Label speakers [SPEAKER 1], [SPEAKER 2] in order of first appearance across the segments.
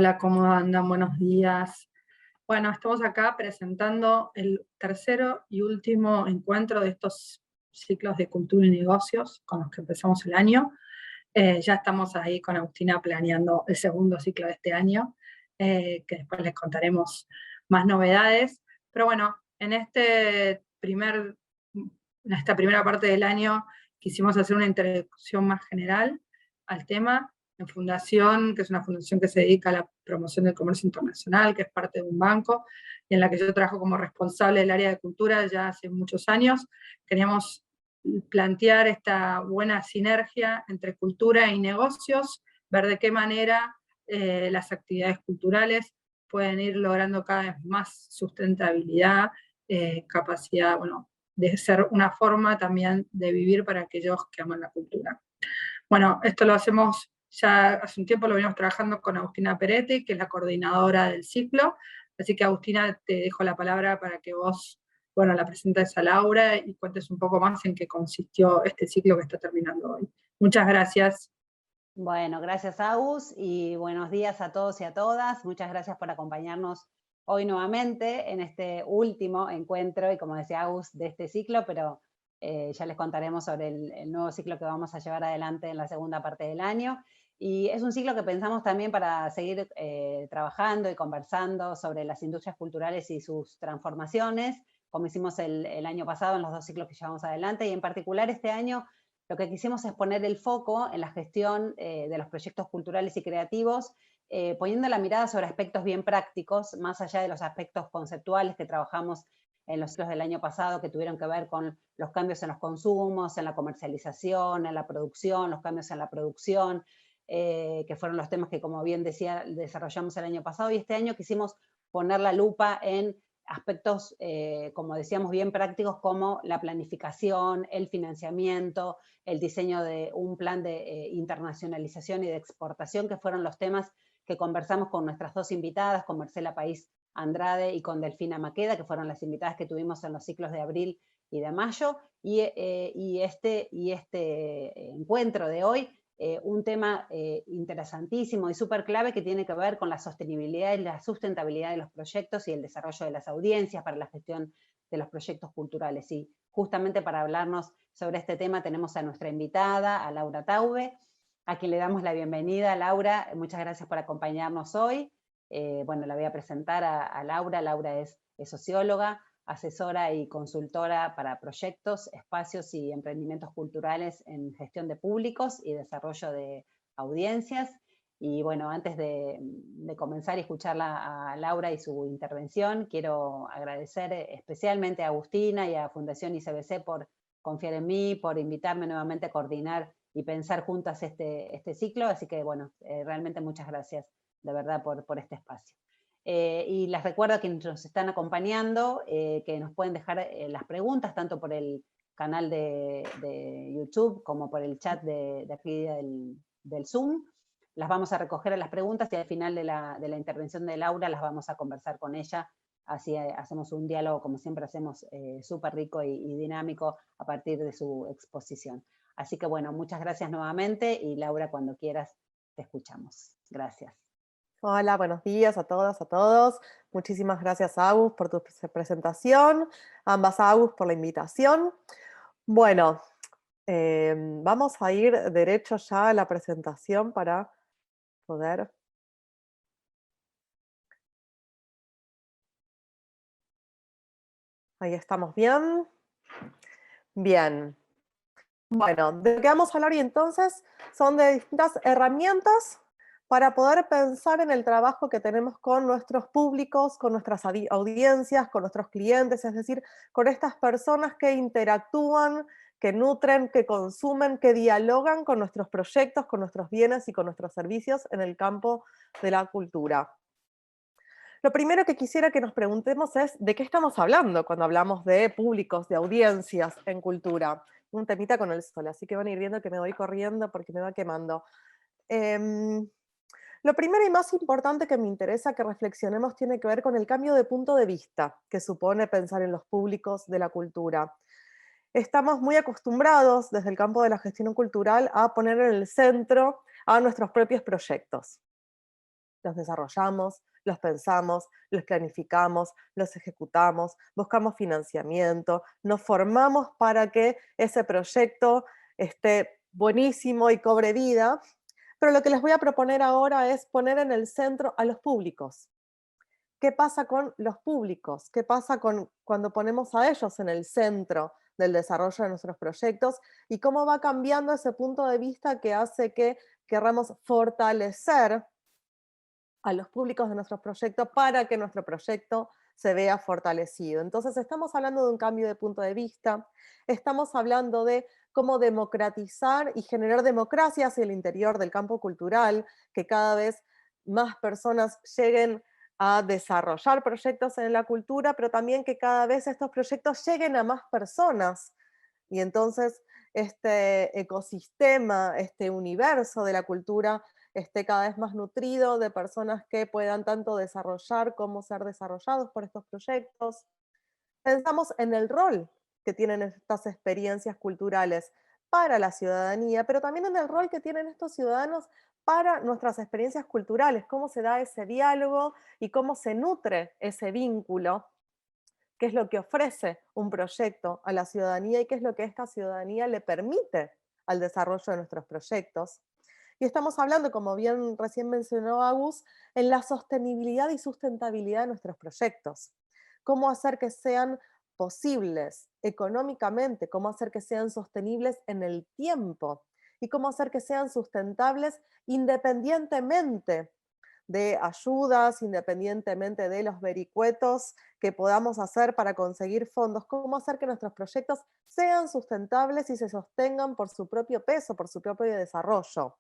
[SPEAKER 1] Hola, ¿cómo andan? Buenos días. Bueno, estamos acá presentando el tercero y último encuentro de estos ciclos de cultura y negocios con los que empezamos el año. Ya estamos ahí con Agustina planeando el segundo ciclo de este año, que después les contaremos más novedades. Pero bueno, en esta primera parte del año quisimos hacer una introducción más general al tema en Fundación, que es una fundación que se dedica a la promoción del comercio internacional, que es parte de un banco, y en la que yo trabajo como responsable del área de cultura ya hace muchos años. Queríamos plantear esta buena sinergia entre cultura y negocios, ver de qué manera las actividades culturales pueden ir logrando cada vez más sustentabilidad, capacidad, bueno, de ser una forma también de vivir para aquellos que aman la cultura. Bueno, esto lo hacemos ya hace un tiempo, lo venimos trabajando con Agustina Peretti, que es la coordinadora del ciclo. Así que, Agustina, te dejo la palabra para que vos, bueno, la presentes a Laura y cuentes un poco más en qué consistió este ciclo que está terminando hoy. Muchas gracias.
[SPEAKER 2] Bueno, gracias Agus y buenos días a todos y a todas. Muchas gracias por acompañarnos hoy nuevamente en este último encuentro y, como decía Agus, de este ciclo, pero ya les contaremos sobre el nuevo ciclo que vamos a llevar adelante en la segunda parte del año. Y es un ciclo que pensamos también para seguir trabajando y conversando sobre las industrias culturales y sus transformaciones, como hicimos el año pasado en los dos ciclos que llevamos adelante, y en particular este año lo que quisimos es poner el foco en la gestión de los proyectos culturales y creativos, poniendo la mirada sobre aspectos bien prácticos, más allá de los aspectos conceptuales que trabajamos en los ciclos del año pasado, que tuvieron que ver con los cambios en los consumos, en la comercialización, en la producción, los cambios en la producción, que fueron los temas que, como bien decía, desarrollamos el año pasado, y este año quisimos poner la lupa en aspectos, como decíamos, bien prácticos, como la planificación, el financiamiento, el diseño de un plan de internacionalización y de exportación, que fueron los temas que conversamos con nuestras dos invitadas, con Marcela País Andrade y con Delfina Maqueda, que fueron las invitadas que tuvimos en los ciclos de abril y de mayo, y este encuentro de hoy, un tema interesantísimo y súper clave que tiene que ver con la sostenibilidad y la sustentabilidad de los proyectos y el desarrollo de las audiencias para la gestión de los proyectos culturales. Y justamente para hablarnos sobre este tema tenemos a nuestra invitada, a Laura Taube, a quien le damos la bienvenida. Laura, muchas gracias por acompañarnos hoy. Bueno, la voy a presentar a Laura. Laura es socióloga, asesora y consultora para proyectos, espacios y emprendimientos culturales en gestión de públicos y desarrollo de audiencias. Y bueno, antes de comenzar y escucharla a Laura y su intervención, quiero agradecer especialmente a Agustina y a Fundación ICBC por confiar en mí, por invitarme nuevamente a coordinar y pensar juntas este ciclo. Así que bueno, realmente muchas gracias de verdad por este espacio. Y les recuerdo a quienes nos están acompañando que nos pueden dejar las preguntas tanto por el canal de YouTube como por el chat de aquí del Zoom. Las vamos a recoger a las preguntas y al final de la intervención de Laura las vamos a conversar con ella. Así hacemos un diálogo, como siempre hacemos, súper rico y dinámico a partir de su exposición. Así que bueno, muchas gracias nuevamente y Laura, cuando quieras, te escuchamos. Gracias.
[SPEAKER 3] Hola, buenos días a todas, a todos. Muchísimas gracias, Agus, por tu presentación. Ambas, Agus, por la invitación. Bueno, vamos a ir derecho ya a la presentación para poder... Ahí estamos bien. Bien. Bueno, de lo que vamos a hablar hoy entonces son de distintas herramientas para poder pensar en el trabajo que tenemos con nuestros públicos, con nuestras audiencias, con nuestros clientes, es decir, con estas personas que interactúan, que nutren, que consumen, que dialogan con nuestros proyectos, con nuestros bienes y con nuestros servicios en el campo de la cultura. Lo primero que quisiera que nos preguntemos es ¿de qué estamos hablando cuando hablamos de públicos, de audiencias en cultura? Un temita con el sol, así que van a ir viendo que me voy corriendo porque me va quemando. Lo primero y más importante que me interesa que reflexionemos tiene que ver con el cambio de punto de vista que supone pensar en los públicos de la cultura. Estamos muy acostumbrados desde el campo de la gestión cultural a poner en el centro a nuestros propios proyectos. los desarrollamos, los pensamos, los planificamos, los ejecutamos, buscamos financiamiento, nos formamos para que ese proyecto esté buenísimo y cobre vida. Pero lo que les voy a proponer ahora es poner en el centro a los públicos. ¿Qué pasa con los públicos? ¿Qué pasa cuando ponemos a ellos en el centro del desarrollo de nuestros proyectos? ¿Y cómo va cambiando ese punto de vista que hace que querramos fortalecer a los públicos de nuestros proyectos para que nuestro proyecto se vea fortalecido? Entonces estamos hablando de un cambio de punto de vista, estamos hablando de cómo democratizar y generar democracia hacia el interior del campo cultural, que cada vez más personas lleguen a desarrollar proyectos en la cultura, pero también que cada vez estos proyectos lleguen a más personas. Y entonces este ecosistema, este universo de la cultura esté cada vez más nutrido de personas que puedan tanto desarrollar como ser desarrollados por estos proyectos. Pensamos en el rol que tienen estas experiencias culturales para la ciudadanía, pero también en el rol que tienen estos ciudadanos para nuestras experiencias culturales, cómo se da ese diálogo y cómo se nutre ese vínculo, qué es lo que ofrece un proyecto a la ciudadanía y qué es lo que esta ciudadanía le permite al desarrollo de nuestros proyectos. Y estamos hablando, como bien recién mencionó Agus, en la sostenibilidad y sustentabilidad de nuestros proyectos. Cómo hacer que sean posibles económicamente, cómo hacer que sean sostenibles en el tiempo y cómo hacer que sean sustentables independientemente de ayudas, independientemente de los vericuetos que podamos hacer para conseguir fondos, cómo hacer que nuestros proyectos sean sustentables y se sostengan por su propio peso, por su propio desarrollo.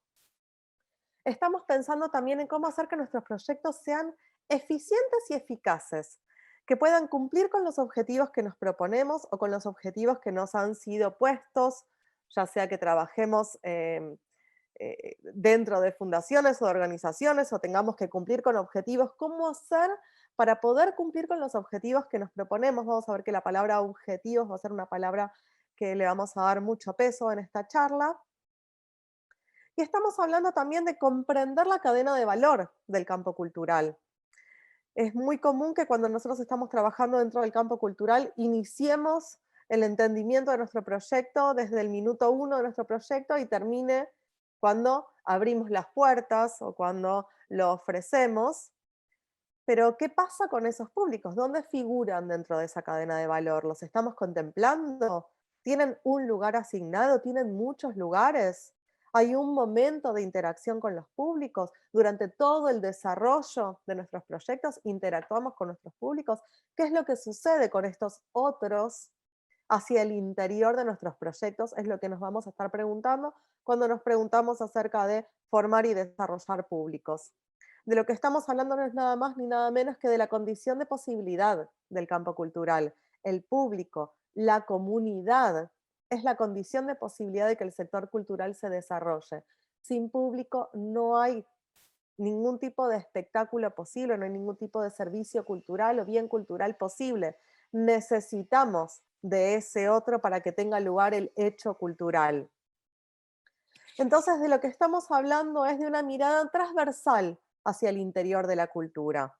[SPEAKER 3] Estamos pensando también en cómo hacer que nuestros proyectos sean eficientes y eficaces, que puedan cumplir con los objetivos que nos proponemos o con los objetivos que nos han sido puestos, ya sea que trabajemos dentro de fundaciones o de organizaciones o tengamos que cumplir con objetivos. ¿Cómo hacer para poder cumplir con los objetivos que nos proponemos? Vamos a ver que la palabra objetivos va a ser una palabra que le vamos a dar mucho peso en esta charla. Y estamos hablando también de comprender la cadena de valor del campo cultural. Es muy común que cuando nosotros estamos trabajando dentro del campo cultural, iniciemos el entendimiento de nuestro proyecto desde el minuto 1 de nuestro proyecto y termine cuando abrimos las puertas o cuando lo ofrecemos. Pero, ¿qué pasa con esos públicos? ¿Dónde figuran dentro de esa cadena de valor? ¿Los estamos contemplando? ¿Tienen un lugar asignado? ¿Tienen muchos lugares? ¿Hay un momento de interacción con los públicos? Durante todo el desarrollo de nuestros proyectos interactuamos con nuestros públicos. ¿Qué es lo que sucede con estos otros hacia el interior de nuestros proyectos? Es lo que nos vamos a estar preguntando cuando nos preguntamos acerca de formar y desarrollar públicos. De lo que estamos hablando no es nada más ni nada menos que de la condición de posibilidad del campo cultural. El público, la comunidad, es la condición de posibilidad de que el sector cultural se desarrolle. Sin público no hay ningún tipo de espectáculo posible, no hay ningún tipo de servicio cultural o bien cultural posible. Necesitamos de ese otro para que tenga lugar el hecho cultural. Entonces, de lo que estamos hablando es de una mirada transversal hacia el interior de la cultura.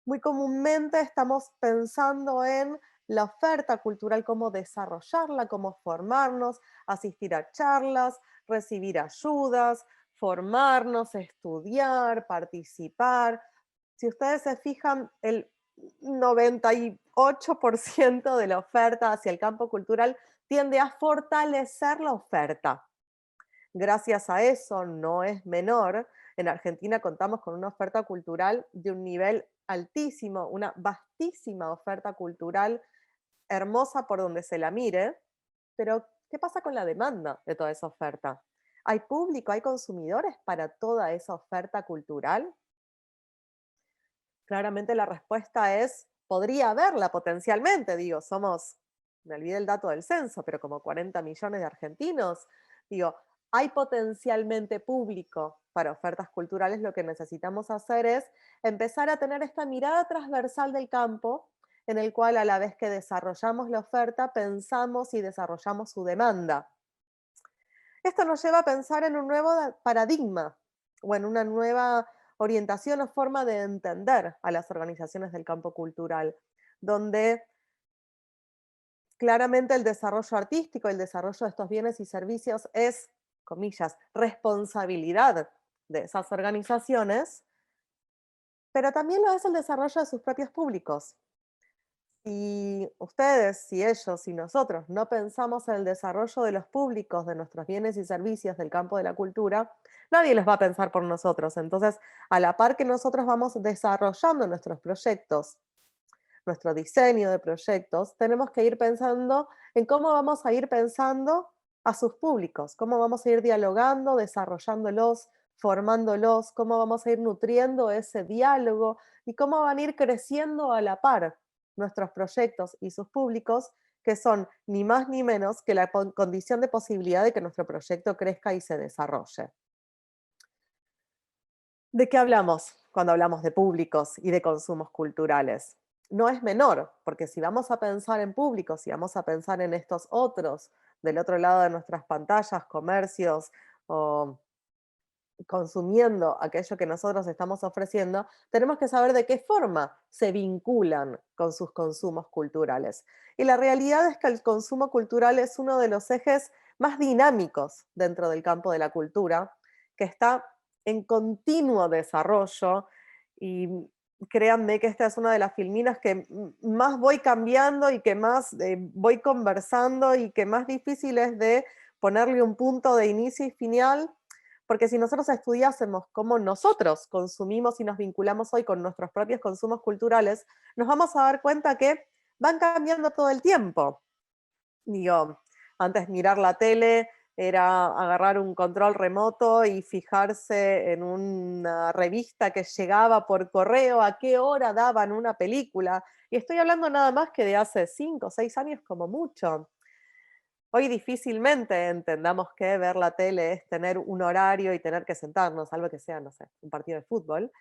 [SPEAKER 3] Muy comúnmente estamos pensando en la oferta cultural, cómo desarrollarla, cómo formarnos, asistir a charlas, recibir ayudas, formarnos, estudiar, participar. Si ustedes se fijan, el 98% de la oferta hacia el campo cultural tiende a fortalecer la oferta. Gracias a eso, no es menor, en Argentina contamos con una oferta cultural de un nivel altísimo, una vastísima oferta cultural, hermosa por donde se la mire, pero ¿qué pasa con la demanda de toda esa oferta? ¿Hay público, hay consumidores para toda esa oferta cultural? Claramente la respuesta es, podría haberla potencialmente, digo, me olvidé el dato del censo, pero como 40 millones de argentinos, digo, hay potencialmente público para ofertas culturales. Lo que necesitamos hacer es empezar a tener esta mirada transversal del campo, en el cual a la vez que desarrollamos la oferta, pensamos y desarrollamos su demanda. Esto nos lleva a pensar en un nuevo paradigma o en una nueva orientación o forma de entender a las organizaciones del campo cultural, donde claramente el desarrollo artístico, el desarrollo de estos bienes y servicios es, comillas, responsabilidad de esas organizaciones, pero también lo es el desarrollo de sus propios públicos. Si ustedes, si ellos, si nosotros no pensamos en el desarrollo de los públicos de nuestros bienes y servicios del campo de la cultura, nadie los va a pensar por nosotros. Entonces, a la par que nosotros vamos desarrollando nuestros proyectos, nuestro diseño de proyectos, tenemos que ir pensando en cómo vamos a ir pensando a sus públicos, cómo vamos a ir dialogando, desarrollándolos, formándolos, cómo vamos a ir nutriendo ese diálogo y cómo van a ir creciendo a la par nuestros proyectos y sus públicos, que son ni más ni menos que la condición de posibilidad de que nuestro proyecto crezca y se desarrolle. ¿De qué hablamos cuando hablamos de públicos y de consumos culturales? No es menor, porque si vamos a pensar en públicos, si vamos a pensar en estos otros, del otro lado de nuestras pantallas, comercios o consumiendo aquello que nosotros estamos ofreciendo, tenemos que saber de qué forma se vinculan con sus consumos culturales. Y la realidad es que el consumo cultural es uno de los ejes más dinámicos dentro del campo de la cultura, que está en continuo desarrollo, y créanme que esta es una de las filminas que más voy cambiando y que más voy conversando y que más difícil es de ponerle un punto de inicio y final, porque si nosotros estudiásemos cómo nosotros consumimos y nos vinculamos hoy con nuestros propios consumos culturales, nos vamos a dar cuenta que van cambiando todo el tiempo. Digo, antes mirar la tele era agarrar un control remoto y fijarse en una revista que llegaba por correo a qué hora daban una película. Y estoy hablando nada más que de hace 5 o 6 años como mucho. Hoy difícilmente entendamos que ver la tele es tener un horario y tener que sentarnos, salvo que sea, no sé, un partido de fútbol,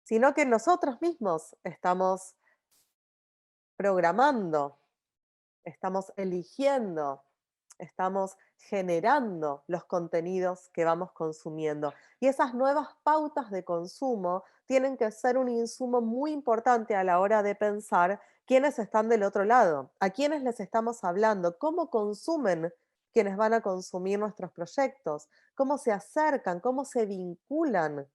[SPEAKER 3] sino que nosotros mismos estamos programando, estamos eligiendo, estamos generando los contenidos que vamos consumiendo. Y esas nuevas pautas de consumo tienen que ser un insumo muy importante a la hora de pensar quiénes están del otro lado, a quiénes les estamos hablando, cómo consumen quienes van a consumir nuestros proyectos, cómo se acercan, cómo se vinculan,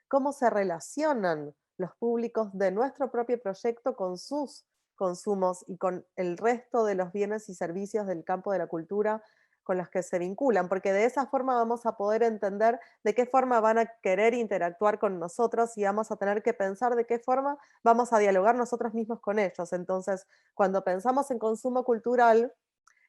[SPEAKER 3] cómo se relacionan los públicos de nuestro propio proyecto con sus consumos y con el resto de los bienes y servicios del campo de la cultura con los que se vinculan, porque de esa forma vamos a poder entender de qué forma van a querer interactuar con nosotros y vamos a tener que pensar de qué forma vamos a dialogar nosotros mismos con ellos. Entonces, cuando pensamos en consumo cultural,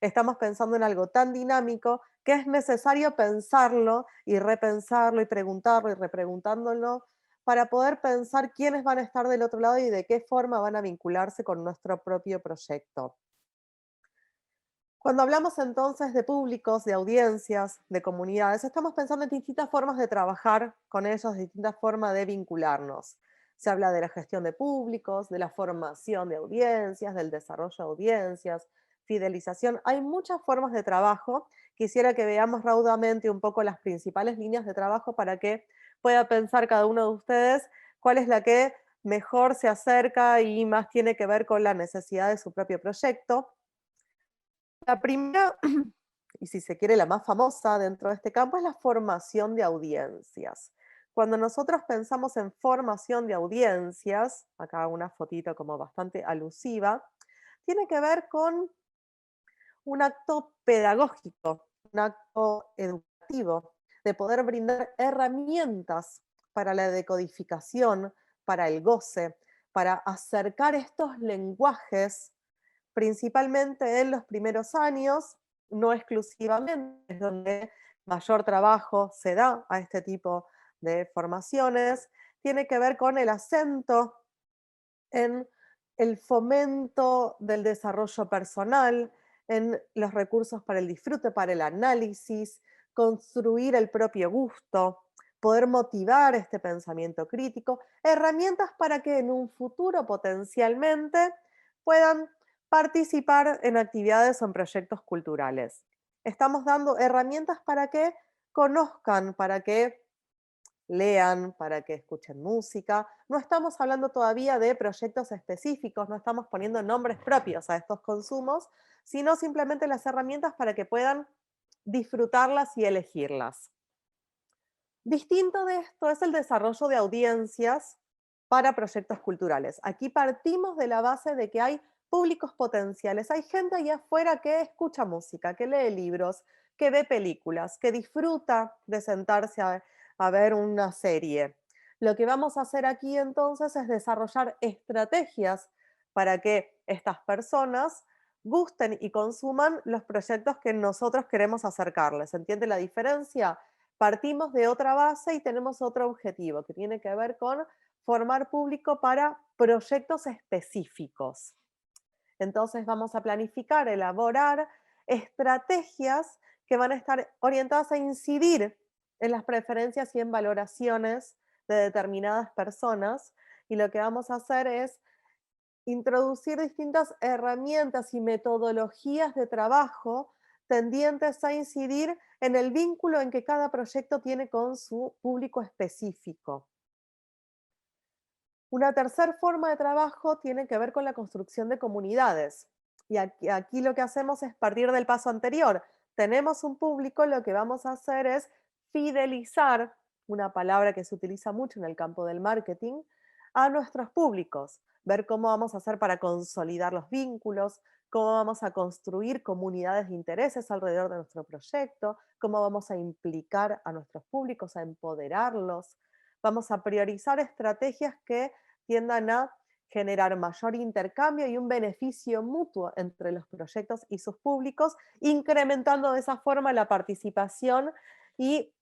[SPEAKER 3] estamos pensando en algo tan dinámico que es necesario pensarlo y repensarlo y preguntarlo y repreguntándolo para poder pensar quiénes van a estar del otro lado y de qué forma van a vincularse con nuestro propio proyecto. Cuando hablamos entonces de públicos, de audiencias, de comunidades, estamos pensando en distintas formas de trabajar con ellos, distintas formas de vincularnos. Se habla de la gestión de públicos, de la formación de audiencias, del desarrollo de audiencias, fidelización. Hay muchas formas de trabajo. Quisiera que veamos raudamente un poco las principales líneas de trabajo para que pueda pensar cada uno de ustedes cuál es la que mejor se acerca y más tiene que ver con la necesidad de su propio proyecto. La primera, y si se quiere la más famosa dentro de este campo, es la formación de audiencias. Cuando nosotros pensamos en formación de audiencias, acá una fotito como bastante alusiva, tiene que ver con un acto pedagógico, un acto educativo, de poder brindar herramientas para la decodificación, para el goce, para acercar estos lenguajes principalmente en los primeros años, no exclusivamente, es donde mayor trabajo se da a este tipo de formaciones, tiene que ver con el acento en el fomento del desarrollo personal, en los recursos para el disfrute, para el análisis, construir el propio gusto, poder motivar este pensamiento crítico, herramientas para que en un futuro potencialmente puedan participar en actividades o en proyectos culturales. Estamos dando herramientas para que conozcan, para que lean, para que escuchen música. No estamos hablando todavía de proyectos específicos, no estamos poniendo nombres propios a estos consumos, sino simplemente las herramientas para que puedan disfrutarlas y elegirlas. Distinto de esto es el desarrollo de audiencias para proyectos culturales. Aquí partimos de la base de que hay públicos potenciales, hay gente allá afuera que escucha música, que lee libros, que ve películas, que disfruta de sentarse a ver una serie. Lo que vamos a hacer aquí entonces es desarrollar estrategias para que estas personas gusten y consuman los proyectos que nosotros queremos acercarles. ¿Entiende la diferencia? Partimos de otra base y tenemos otro objetivo que tiene que ver con formar público para proyectos específicos. Entonces vamos a planificar, elaborar estrategias que van a estar orientadas a incidir en las preferencias y en valoraciones de determinadas personas, y lo que vamos a hacer es introducir distintas herramientas y metodologías de trabajo tendientes a incidir en el vínculo en que cada proyecto tiene con su público específico. Una tercera forma de trabajo tiene que ver con la construcción de comunidades. Y aquí lo que hacemos es partir del paso anterior. Tenemos un público, lo que vamos a hacer es fidelizar, una palabra que se utiliza mucho en el campo del marketing, a nuestros públicos. Ver cómo vamos a hacer para consolidar los vínculos, cómo vamos a construir comunidades de intereses alrededor de nuestro proyecto, cómo vamos a implicar a nuestros públicos, a empoderarlos. Vamos a priorizar estrategias que tiendan a generar mayor intercambio y un beneficio mutuo entre los proyectos y sus públicos, incrementando de esa forma la participación y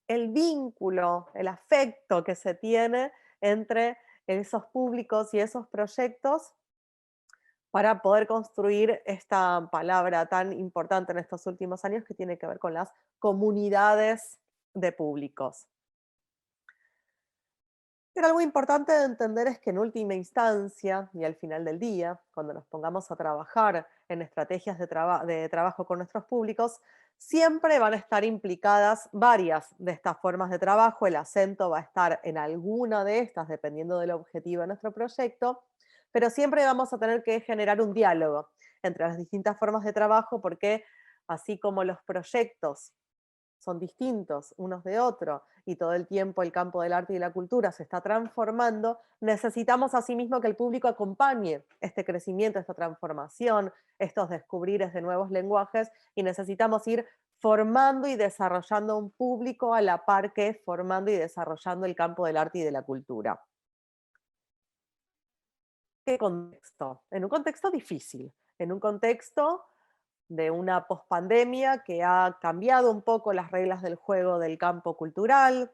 [SPEAKER 3] el vínculo, el afecto que se tiene entre esos públicos y esos proyectos, para poder construir esta palabra tan importante en estos últimos años que tiene que ver con las comunidades de públicos. Pero algo importante de entender es que en última instancia y al final del día, cuando nos pongamos a trabajar en estrategias de trabajo con nuestros públicos, siempre van a estar implicadas varias de estas formas de trabajo. El acento va a estar en alguna de estas, dependiendo del objetivo de nuestro proyecto, pero siempre vamos a tener que generar un diálogo entre las distintas formas de trabajo, porque así como los proyectos son distintos unos de otros y todo el tiempo el campo del arte y la cultura se está transformando, necesitamos asimismo que el público acompañe este crecimiento, esta transformación, estos descubrires de nuevos lenguajes, y necesitamos ir formando y desarrollando un público a la par que formando y desarrollando el campo del arte y de la cultura. ¿Qué contexto? En un contexto difícil, en un contexto de una pospandemia que ha cambiado un poco las reglas del juego del campo cultural,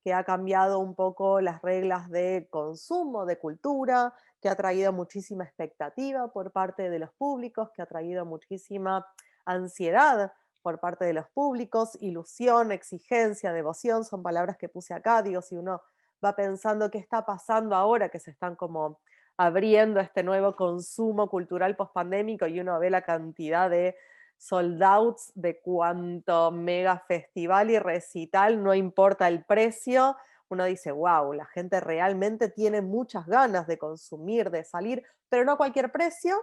[SPEAKER 3] que ha cambiado un poco las reglas de consumo de cultura, que ha traído muchísima expectativa por parte de los públicos, que ha traído muchísima ansiedad por parte de los públicos, ilusión, exigencia, devoción, son palabras que puse acá. Digo, si uno va pensando qué está pasando ahora, que se están como abriendo este nuevo consumo cultural pospandémico, y uno ve la cantidad de sold outs de cuánto mega festival y recital, no importa el precio, uno dice, wow, la gente realmente tiene muchas ganas de consumir, de salir, pero no a cualquier precio,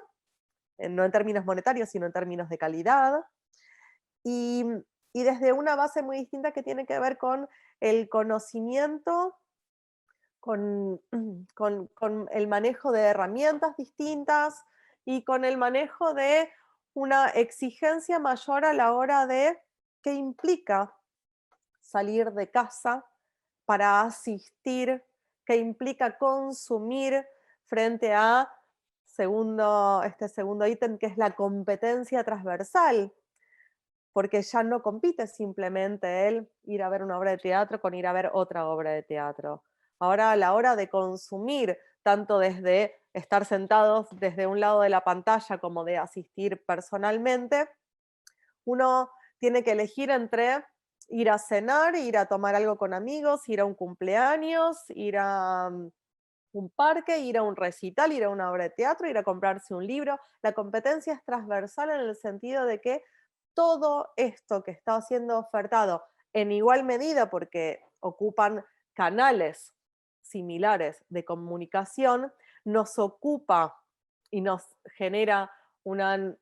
[SPEAKER 3] no en términos monetarios, sino en términos de calidad, y desde una base muy distinta que tiene que ver con el conocimiento, con el manejo de herramientas distintas y con el manejo de una exigencia mayor a la hora de qué implica salir de casa para asistir, qué implica consumir frente a este segundo ítem, que es la competencia transversal, porque ya no compite simplemente el ir a ver una obra de teatro con ir a ver otra obra de teatro. Ahora, a la hora de consumir, tanto desde estar sentados desde un lado de la pantalla como de asistir personalmente, uno tiene que elegir entre ir a cenar, ir a tomar algo con amigos, ir a un cumpleaños, ir a un parque, ir a un recital, ir a una obra de teatro, ir a comprarse un libro. La competencia es transversal en el sentido de que todo esto que está siendo ofertado en igual medida, porque ocupan canales similares de comunicación, nos ocupa y nos genera una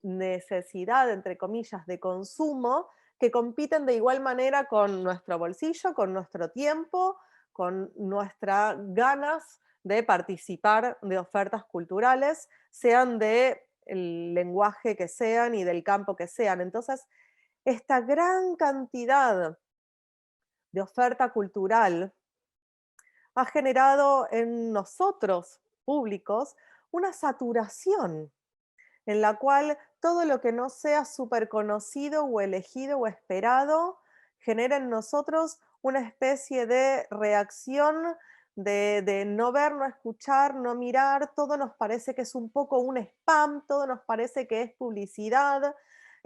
[SPEAKER 3] necesidad, entre comillas, de consumo, que compiten de igual manera con nuestro bolsillo, con nuestro tiempo, con nuestras ganas de participar de ofertas culturales, sean del lenguaje que sean y del campo que sean. Entonces, esta gran cantidad de oferta cultural ha generado en nosotros, públicos, una saturación en la cual todo lo que no sea súper conocido o elegido o esperado genera en nosotros una especie de reacción de no ver, no escuchar, no mirar, todo nos parece que es un poco un spam, todo nos parece que es publicidad,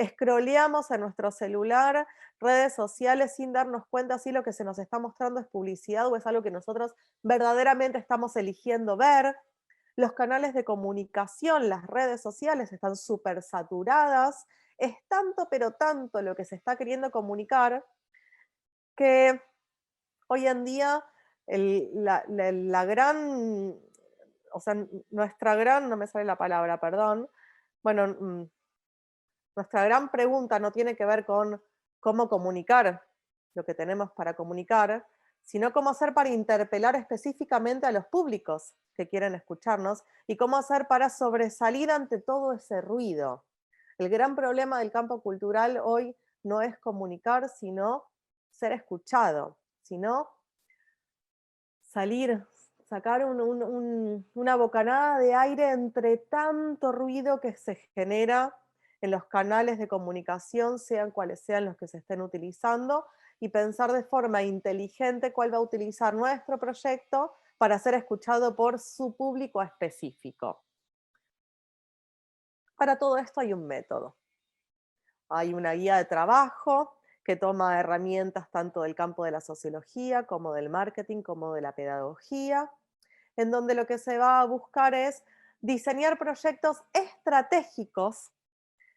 [SPEAKER 3] scrolleamos en nuestro celular, redes sociales sin darnos cuenta si lo que se nos está mostrando es publicidad o es algo que nosotros verdaderamente estamos eligiendo ver. Los canales de comunicación, las redes sociales están súper saturadas, es tanto pero tanto lo que se está queriendo comunicar que hoy en día la gran, o sea, nuestra gran, no me sale la palabra, perdón, bueno, nuestra gran pregunta no tiene que ver con cómo comunicar lo que tenemos para comunicar, sino cómo hacer para interpelar específicamente a los públicos que quieren escucharnos y cómo hacer para sobresalir ante todo ese ruido. El gran problema del campo cultural hoy no es comunicar, sino ser escuchado, sino salir, sacar una bocanada de aire entre tanto ruido que se genera en los canales de comunicación, sean cuales sean los que se estén utilizando, y pensar de forma inteligente cuál va a utilizar nuestro proyecto para ser escuchado por su público específico. Para todo esto hay un método. Hay una guía de trabajo que toma herramientas tanto del campo de la sociología, como del marketing, como de la pedagogía, en donde lo que se va a buscar es diseñar proyectos estratégicos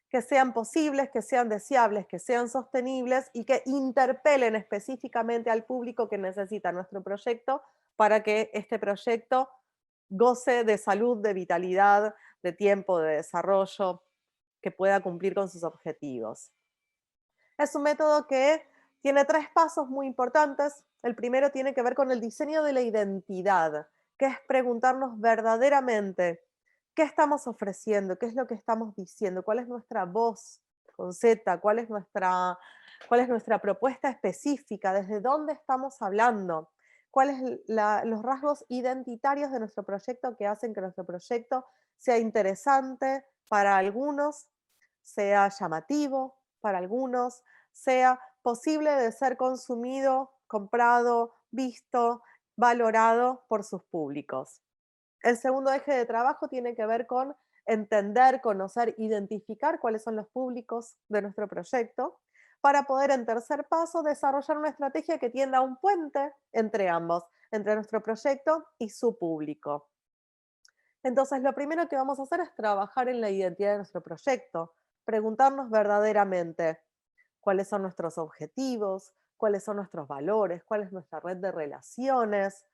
[SPEAKER 3] que sean posibles, que sean deseables, que sean sostenibles y que interpelen específicamente al público que necesita nuestro proyecto para que este proyecto goce de salud, de vitalidad, de tiempo, de desarrollo, que pueda cumplir con sus objetivos. Es un método que tiene 3 pasos muy importantes. El primero tiene que ver con el diseño de la identidad, que es preguntarnos verdaderamente qué estamos ofreciendo, qué es lo que estamos diciendo, cuál es nuestra voz con Z, cuál es nuestra propuesta específica, desde dónde estamos hablando, cuáles los rasgos identitarios de nuestro proyecto que hacen que nuestro proyecto sea interesante para algunos, sea llamativo para algunos, sea posible de ser consumido, comprado, visto, valorado por sus públicos. El segundo eje de trabajo tiene que ver con entender, conocer, identificar cuáles son los públicos de nuestro proyecto, para poder en tercer paso desarrollar una estrategia que tienda a un puente entre ambos, entre nuestro proyecto y su público. Entonces, lo primero que vamos a hacer es trabajar en la identidad de nuestro proyecto, preguntarnos verdaderamente cuáles son nuestros objetivos, cuáles son nuestros valores, cuál es nuestra red de relaciones,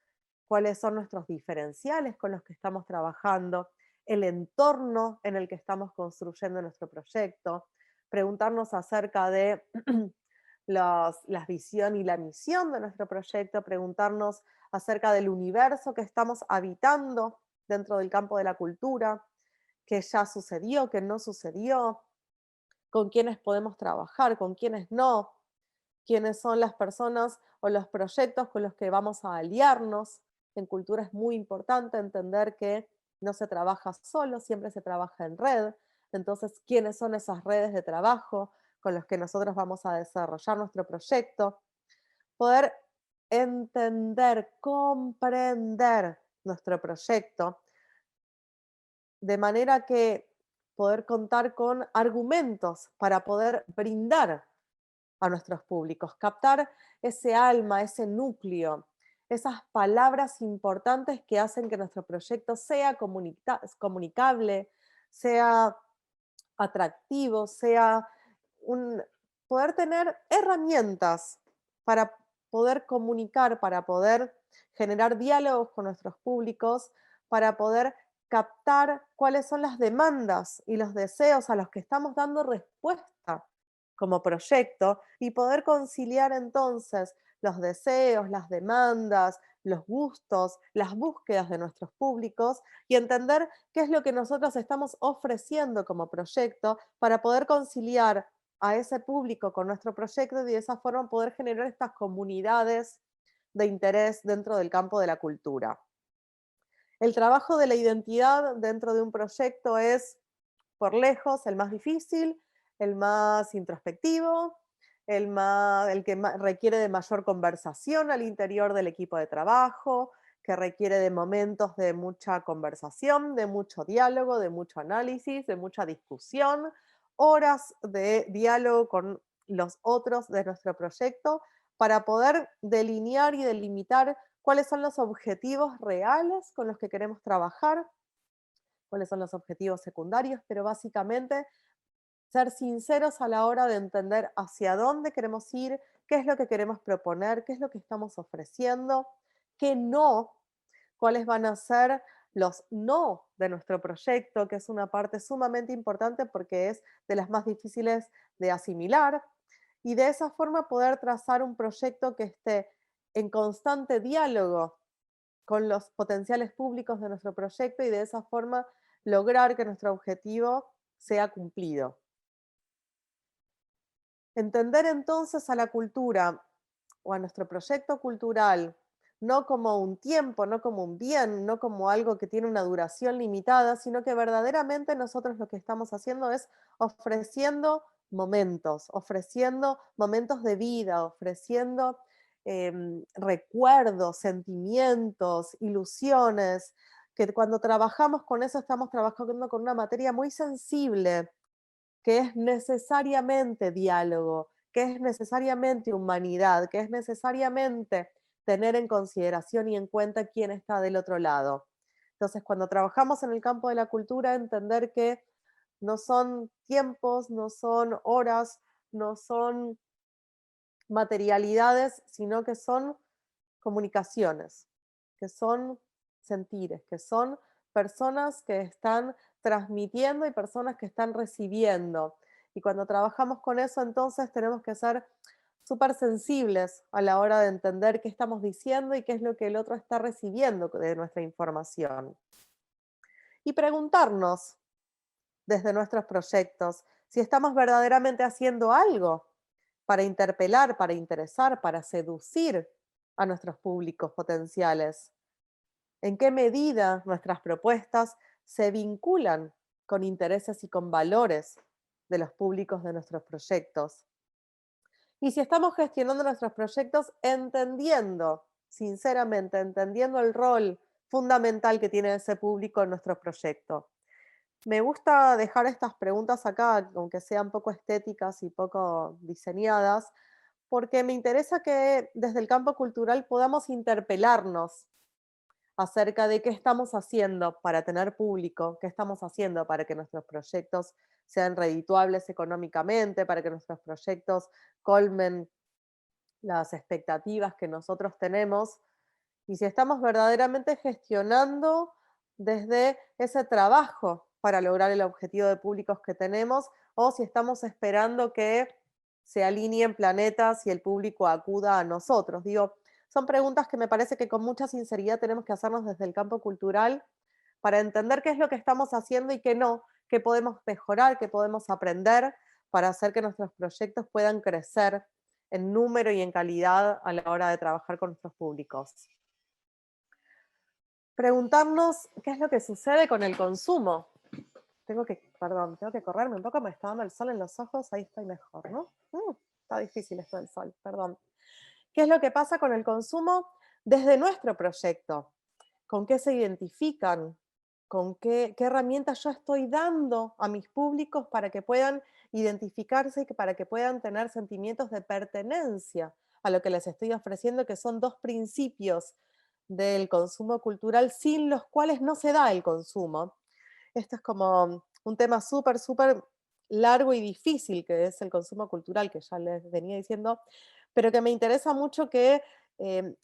[SPEAKER 3] cuáles son nuestros diferenciales con los que estamos trabajando, el entorno en el que estamos construyendo nuestro proyecto, preguntarnos acerca de la visión y la misión de nuestro proyecto, preguntarnos acerca del universo que estamos habitando dentro del campo de la cultura, qué ya sucedió, qué no sucedió, con quiénes podemos trabajar, con quiénes no, quiénes son las personas o los proyectos con los que vamos a aliarnos. En cultura es muy importante entender que no se trabaja solo, siempre se trabaja en red. Entonces, ¿quiénes son esas redes de trabajo con los que nosotros vamos a desarrollar nuestro proyecto? Poder entender, comprender nuestro proyecto, de manera que poder contar con argumentos para poder brindar a nuestros públicos, captar ese alma, ese núcleo, esas palabras importantes que hacen que nuestro proyecto sea comunicable, sea atractivo, sea poder tener herramientas para poder comunicar, para poder generar diálogos con nuestros públicos, para poder captar cuáles son las demandas y los deseos a los que estamos dando respuesta como proyecto y poder conciliar entonces los deseos, las demandas, los gustos, las búsquedas de nuestros públicos y entender qué es lo que nosotros estamos ofreciendo como proyecto para poder conciliar a ese público con nuestro proyecto y de esa forma poder generar estas comunidades de interés dentro del campo de la cultura. El trabajo de la identidad dentro de un proyecto es, por lejos, el más difícil, el más introspectivo, el que requiere de mayor conversación al interior del equipo de trabajo, que requiere de momentos de mucha conversación, de mucho diálogo, de mucho análisis, de mucha discusión, horas de diálogo con los otros de nuestro proyecto para poder delinear y delimitar cuáles son los objetivos reales con los que queremos trabajar, cuáles son los objetivos secundarios, pero básicamente ser sinceros a la hora de entender hacia dónde queremos ir, qué es lo que queremos proponer, qué es lo que estamos ofreciendo, qué no, cuáles van a ser los no de nuestro proyecto, que es una parte sumamente importante porque es de las más difíciles de asimilar, y de esa forma poder trazar un proyecto que esté en constante diálogo con los potenciales públicos de nuestro proyecto y de esa forma lograr que nuestro objetivo sea cumplido. Entender entonces a la cultura o a nuestro proyecto cultural no como un tiempo, no como un bien, no como algo que tiene una duración limitada, sino que verdaderamente nosotros lo que estamos haciendo es ofreciendo momentos de vida, ofreciendo recuerdos, sentimientos, ilusiones, que cuando trabajamos con eso estamos trabajando con una materia muy sensible, que es necesariamente diálogo, que es necesariamente humanidad, que es necesariamente tener en consideración y en cuenta quién está del otro lado. Entonces, cuando trabajamos en el campo de la cultura, entender que no son tiempos, no son horas, no son materialidades, sino que son comunicaciones, que son sentires, que son personas que están transmitiendo y personas que están recibiendo. Y cuando trabajamos con eso, entonces tenemos que ser súper sensibles a la hora de entender qué estamos diciendo y qué es lo que el otro está recibiendo de nuestra información. Y preguntarnos desde nuestros proyectos si estamos verdaderamente haciendo algo para interpelar, para interesar, para seducir a nuestros públicos potenciales. ¿En qué medida nuestras propuestas se vinculan con intereses y con valores de los públicos de nuestros proyectos? Y si estamos gestionando nuestros proyectos entendiendo, sinceramente, entendiendo el rol fundamental que tiene ese público en nuestro proyecto. Me gusta dejar estas preguntas acá, aunque sean poco estéticas y poco diseñadas, porque me interesa que desde el campo cultural podamos interpelarnos acerca de qué estamos haciendo para tener público, qué estamos haciendo para que nuestros proyectos sean redituables económicamente, para que nuestros proyectos colmen las expectativas que nosotros tenemos, y si estamos verdaderamente gestionando desde ese trabajo para lograr el objetivo de públicos que tenemos, o si estamos esperando que se alineen planetas y el público acuda a nosotros. Digo, son preguntas que me parece que con mucha sinceridad tenemos que hacernos desde el campo cultural para entender qué es lo que estamos haciendo y qué no, qué podemos mejorar, qué podemos aprender para hacer que nuestros proyectos puedan crecer en número y en calidad a la hora de trabajar con nuestros públicos. Preguntarnos qué es lo que sucede con el consumo. Tengo que correrme un poco, me está dando el sol en los ojos, ahí estoy mejor, ¿no? Está difícil esto del sol, perdón. ¿Qué es lo que pasa con el consumo desde nuestro proyecto? ¿Con qué se identifican? ¿Con qué herramientas yo estoy dando a mis públicos para que puedan identificarse y para que puedan tener sentimientos de pertenencia a lo que les estoy ofreciendo, que son dos principios del consumo cultural sin los cuales no se da el consumo? Esto es como un tema súper largo y difícil que es el consumo cultural, que ya les venía diciendo, pero que me interesa mucho que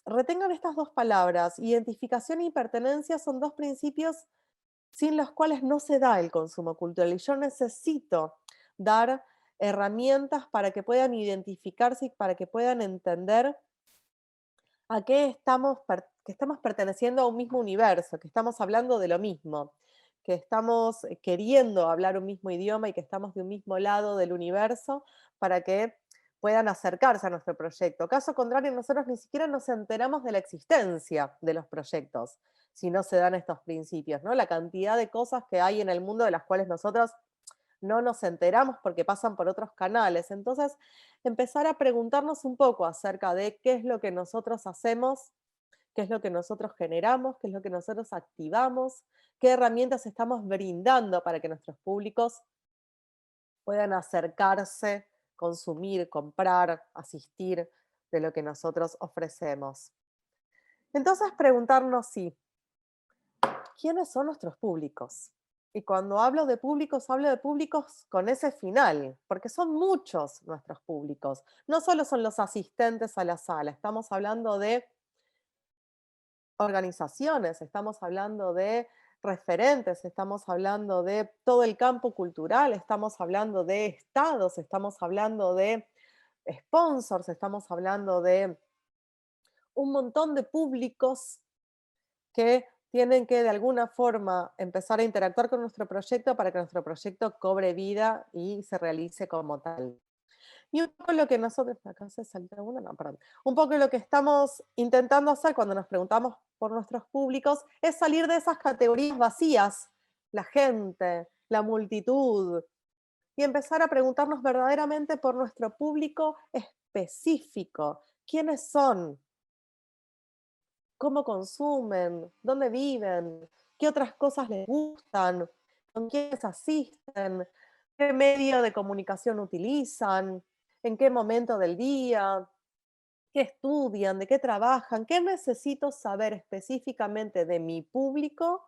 [SPEAKER 3] retengan estas dos palabras. Identificación y pertenencia son dos principios sin los cuales no se da el consumo cultural. Y yo necesito dar herramientas para que puedan identificarse y para que puedan entender a qué estamos, que estamos perteneciendo a un mismo universo, que estamos hablando de lo mismo, que estamos queriendo hablar un mismo idioma y que estamos de un mismo lado del universo para que puedan acercarse a nuestro proyecto. Caso contrario, nosotros ni siquiera nos enteramos de la existencia de los proyectos si no se dan estos principios, ¿no? La cantidad de cosas que hay en el mundo de las cuales nosotros no nos enteramos porque pasan por otros canales. Entonces, empezar a preguntarnos un poco acerca de qué es lo que nosotros hacemos, qué es lo que nosotros generamos, qué es lo que nosotros activamos, qué herramientas estamos brindando para que nuestros públicos puedan acercarse, consumir, comprar, asistir de lo que nosotros ofrecemos. Entonces, preguntarnos ¿quiénes son nuestros públicos? Y cuando hablo de públicos con ese final, porque son muchos nuestros públicos. No solo son los asistentes a la sala, estamos hablando de organizaciones, estamos hablando de referentes, estamos hablando de todo el campo cultural, estamos hablando de estados, estamos hablando de sponsors, estamos hablando de un montón de públicos que tienen que de alguna forma empezar a interactuar con nuestro proyecto para que nuestro proyecto cobre vida y se realice como tal. Y un poco lo que nosotros, acá se saltó una, no, perdón. Un poco lo que estamos intentando hacer cuando nos preguntamos por nuestros públicos es salir de esas categorías vacías, la gente, la multitud, y empezar a preguntarnos verdaderamente por nuestro público específico. ¿Quiénes son? ¿Cómo consumen? ¿Dónde viven? ¿Qué otras cosas les gustan? ¿Con quiénes asisten? ¿Qué medio de comunicación utilizan? ¿En qué momento del día? ¿Qué estudian? ¿De qué trabajan? ¿Qué necesito saber específicamente de mi público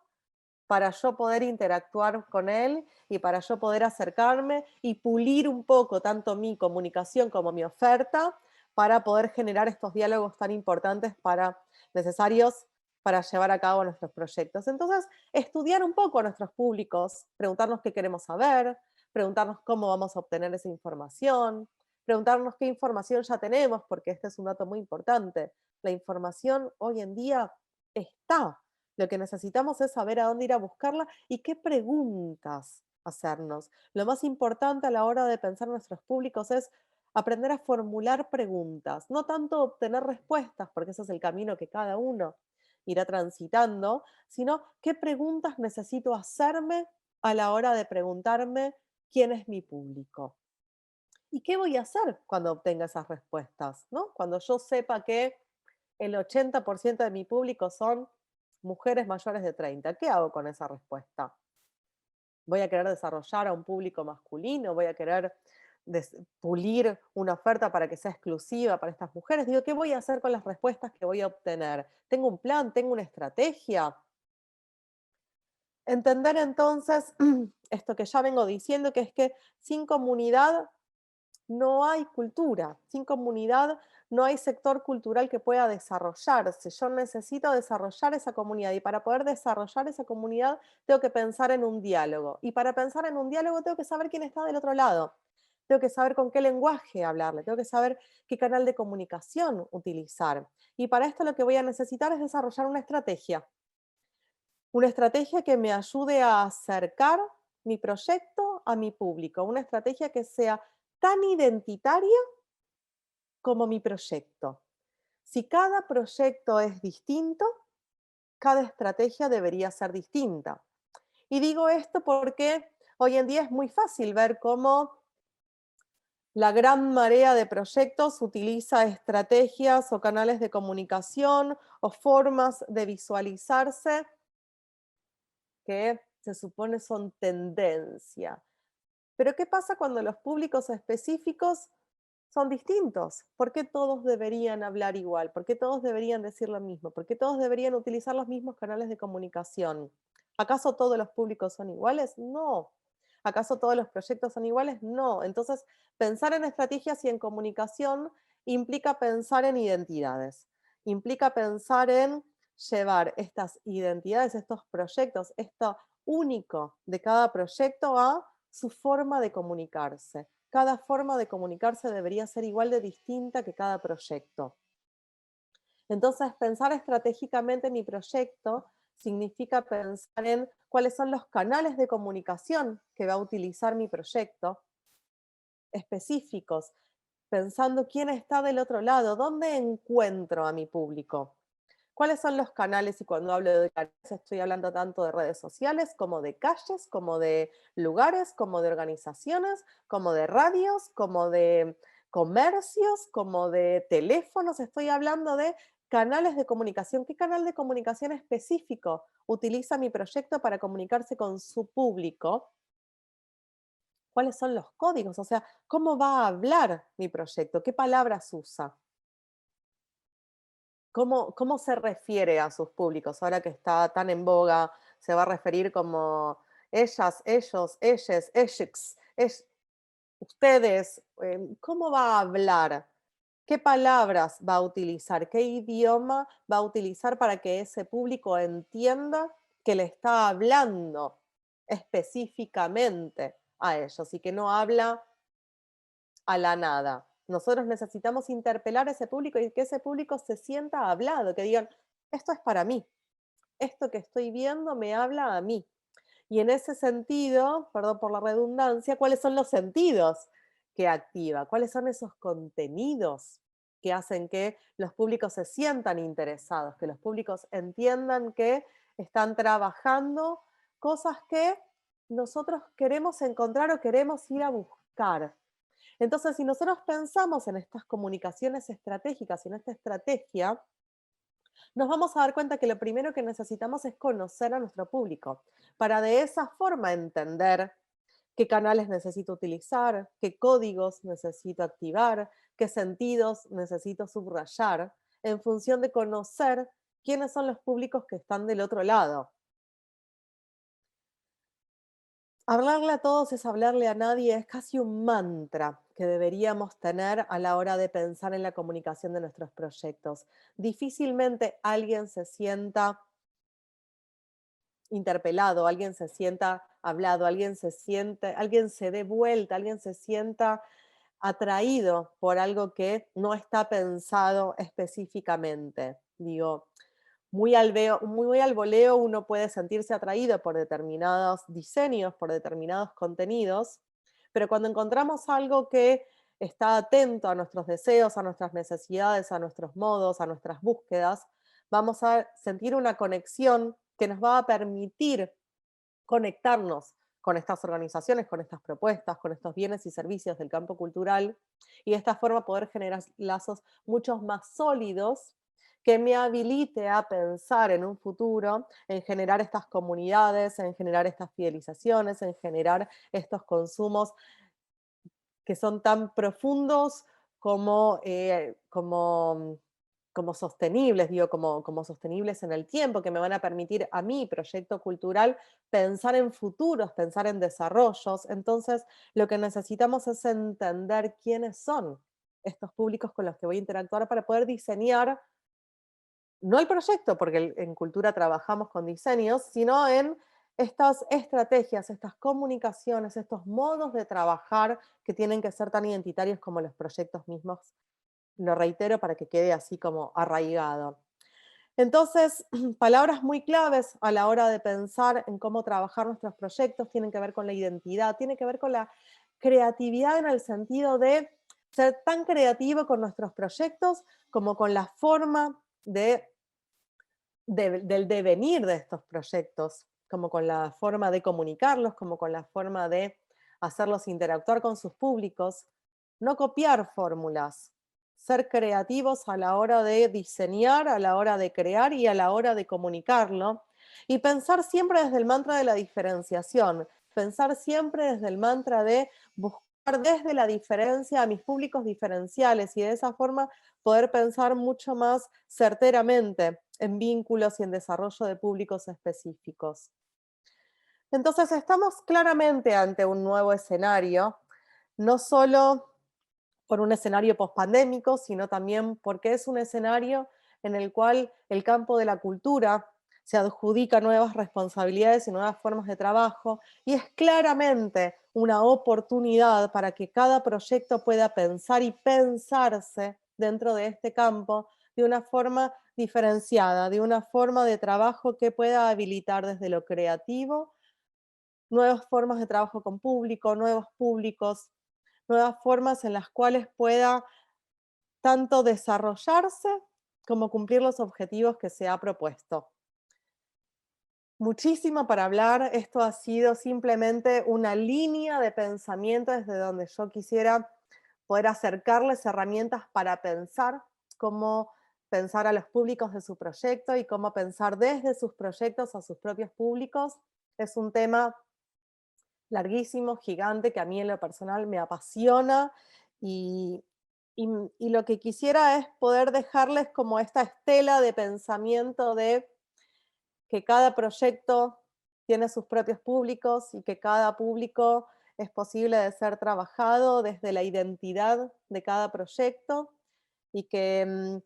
[SPEAKER 3] para yo poder interactuar con él y para yo poder acercarme y pulir un poco tanto mi comunicación como mi oferta para poder generar estos diálogos tan importantes necesarios para llevar a cabo nuestros proyectos? Entonces, estudiar un poco a nuestros públicos, preguntarnos qué queremos saber, preguntarnos cómo vamos a obtener esa información, preguntarnos qué información ya tenemos, porque este es un dato muy importante. La información hoy en día está. Lo que necesitamos es saber a dónde ir a buscarla y qué preguntas hacernos. Lo más importante a la hora de pensar en nuestros públicos es aprender a formular preguntas, no tanto obtener respuestas, porque ese es el camino que cada uno irá transitando, sino qué preguntas necesito hacerme a la hora de preguntarme quién es mi público. ¿Y qué voy a hacer cuando obtenga esas respuestas? ¿No? Cuando yo sepa que el 80% de mi público son mujeres mayores de 30, ¿qué hago con esa respuesta? ¿Voy a querer desarrollar a un público masculino? ¿Voy a querer pulir una oferta para que sea exclusiva para estas mujeres? Digo, ¿qué voy a hacer con las respuestas que voy a obtener? ¿Tengo un plan? ¿Tengo una estrategia? Entender entonces esto que ya vengo diciendo, que es que sin comunidad no hay cultura, sin comunidad no hay sector cultural que pueda desarrollarse. Yo necesito desarrollar esa comunidad y para poder desarrollar esa comunidad tengo que pensar en un diálogo. Y para pensar en un diálogo tengo que saber quién está del otro lado. Tengo que saber con qué lenguaje hablarle, tengo que saber qué canal de comunicación utilizar. Y para esto lo que voy a necesitar es desarrollar una estrategia. Una estrategia que me ayude a acercar mi proyecto a mi público. Una estrategia que sea tan identitaria como mi proyecto. Si cada proyecto es distinto, cada estrategia debería ser distinta. Y digo esto porque hoy en día es muy fácil ver cómo la gran marea de proyectos utiliza estrategias o canales de comunicación o formas de visualizarse que se supone son tendencia. Pero ¿qué pasa cuando los públicos específicos son distintos? ¿Por qué todos deberían hablar igual? ¿Por qué todos deberían decir lo mismo? ¿Por qué todos deberían utilizar los mismos canales de comunicación? ¿Acaso todos los públicos son iguales? No. ¿Acaso todos los proyectos son iguales? No. Entonces, pensar en estrategias y en comunicación implica pensar en identidades, implica pensar en llevar estas identidades, estos proyectos, esto único de cada proyecto a su forma de comunicarse. Cada forma de comunicarse debería ser igual de distinta que cada proyecto. Entonces, pensar estratégicamente mi proyecto significa pensar en cuáles son los canales de comunicación que va a utilizar mi proyecto, específicos, pensando quién está del otro lado, dónde encuentro a mi público. ¿Cuáles son los canales? Y cuando hablo de canales estoy hablando tanto de redes sociales, como de calles, como de lugares, como de organizaciones, como de radios, como de comercios, como de teléfonos. Estoy hablando de canales de comunicación. ¿Qué canal de comunicación específico utiliza mi proyecto para comunicarse con su público? ¿Cuáles son los códigos? O sea, ¿cómo va a hablar mi proyecto? ¿Qué palabras usa? ¿Cómo se refiere a sus públicos? Ahora que está tan en boga, se va a referir como ellas, ellos, ellas, ellos, ustedes. ¿Cómo va a hablar? ¿Qué palabras va a utilizar? ¿Qué idioma va a utilizar para que ese público entienda que le está hablando específicamente a ellos y que no habla a la nada? Nosotros necesitamos interpelar a ese público y que ese público se sienta hablado, que digan, esto es para mí, esto que estoy viendo me habla a mí. Y en ese sentido, perdón por la redundancia, ¿cuáles son los sentidos que activa? ¿Cuáles son esos contenidos que hacen que los públicos se sientan interesados, que los públicos entiendan que están trabajando cosas que nosotros queremos encontrar o queremos ir a buscar? Entonces, si nosotros pensamos en estas comunicaciones estratégicas y en esta estrategia, nos vamos a dar cuenta que lo primero que necesitamos es conocer a nuestro público, para de esa forma entender qué canales necesito utilizar, qué códigos necesito activar, qué sentidos necesito subrayar, en función de conocer quiénes son los públicos que están del otro lado. Hablarle a todos es hablarle a nadie, es casi un mantra que deberíamos tener a la hora de pensar en la comunicación de nuestros proyectos. Difícilmente alguien se sienta interpelado, alguien se sienta hablado, alguien se dé vuelta, alguien se sienta atraído por algo que no está pensado específicamente. Digo, muy al voleo uno puede sentirse atraído por determinados diseños, por determinados contenidos, pero cuando encontramos algo que está atento a nuestros deseos, a nuestras necesidades, a nuestros modos, a nuestras búsquedas, vamos a sentir una conexión que nos va a permitir conectarnos con estas organizaciones, con estas propuestas, con estos bienes y servicios del campo cultural, y de esta forma poder generar lazos mucho más sólidos que me habilite a pensar en un futuro, en generar estas comunidades, en generar estas fidelizaciones, en generar estos consumos que son tan profundos como sostenibles, digo, como sostenibles en el tiempo, que me van a permitir a mi proyecto cultural pensar en futuros, pensar en desarrollos. Entonces, lo que necesitamos es entender quiénes son estos públicos con los que voy a interactuar para poder diseñar, no el proyecto, porque en cultura trabajamos con diseños, sino en estas estrategias, estas comunicaciones, estos modos de trabajar que tienen que ser tan identitarios como los proyectos mismos. Lo reitero para que quede así como arraigado. Entonces, palabras muy claves a la hora de pensar en cómo trabajar nuestros proyectos tienen que ver con la identidad, tiene que ver con la creatividad en el sentido de ser tan creativo con nuestros proyectos como con la forma del devenir de estos proyectos, como con la forma de comunicarlos, como con la forma de hacerlos interactuar con sus públicos, no copiar fórmulas, ser creativos a la hora de diseñar, a la hora de crear y a la hora de comunicarlo, y pensar siempre desde el mantra de la diferenciación, pensar siempre desde el mantra de buscar desde la diferencia a mis públicos diferenciales y de esa forma poder pensar mucho más certeramente en vínculos y en desarrollo de públicos específicos. Entonces estamos claramente ante un nuevo escenario, no solo por un escenario pospandémico, sino también porque es un escenario en el cual el campo de la cultura se adjudica nuevas responsabilidades y nuevas formas de trabajo, y es claramente una oportunidad para que cada proyecto pueda pensar y pensarse dentro de este campo de una forma diferenciada, de una forma de trabajo que pueda habilitar desde lo creativo nuevas formas de trabajo con público, nuevos públicos, nuevas formas en las cuales pueda tanto desarrollarse como cumplir los objetivos que se ha propuesto. Muchísimo para hablar, esto ha sido simplemente una línea de pensamiento desde donde yo quisiera poder acercarles herramientas para pensar cómo pensar a los públicos de su proyecto y cómo pensar desde sus proyectos a sus propios públicos. Es un tema larguísimo, gigante, que a mí en lo personal me apasiona y, y lo que quisiera es poder dejarles como esta estela de pensamiento de que cada proyecto tiene sus propios públicos y que cada público es posible de ser trabajado desde la identidad de cada proyecto y que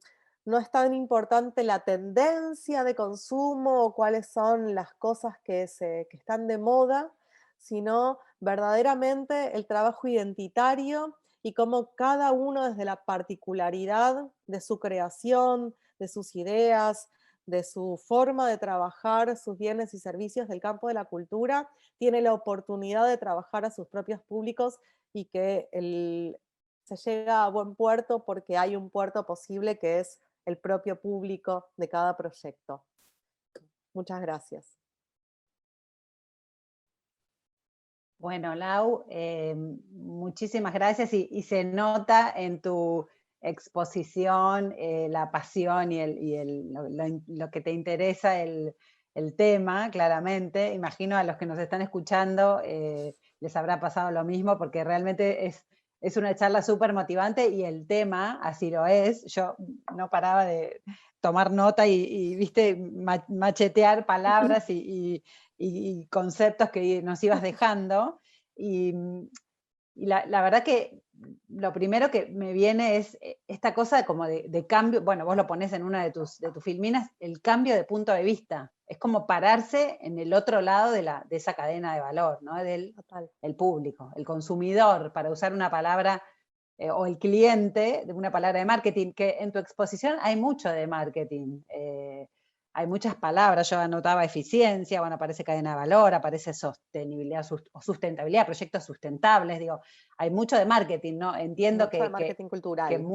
[SPEAKER 3] no es tan importante la tendencia de consumo o cuáles son las cosas que están de moda, sino verdaderamente el trabajo identitario y cómo cada uno desde la particularidad de su creación, de sus ideas, de su forma de trabajar sus bienes y servicios del campo de la cultura, tiene la oportunidad de trabajar a sus propios públicos y que se llega a buen puerto porque hay un puerto posible que es el propio público de cada proyecto. Muchas gracias.
[SPEAKER 2] Bueno, Lau, muchísimas gracias y se nota en tu exposición la pasión y lo que te interesa el tema, claramente. Imagino a los que nos están escuchando les habrá pasado lo mismo porque realmente es una charla súper motivante y el tema así lo es. Yo no paraba de tomar nota y viste, machetear palabras y conceptos que nos ibas dejando. Y la verdad que lo primero que me viene es esta cosa como de cambio, bueno, vos lo ponés en una de tus filminas, el cambio de punto de vista. Es como pararse en el otro lado de esa cadena de valor, ¿no? Del el público, el consumidor, para usar una palabra, o el cliente, de una palabra de marketing, que en tu exposición hay mucho de marketing. Hay muchas palabras, yo anotaba eficiencia, bueno, aparece cadena de valor, aparece sostenibilidad o sustentabilidad, proyectos sustentables, digo, hay mucho de marketing, ¿no? Entiendo
[SPEAKER 3] mucho de marketing cultural.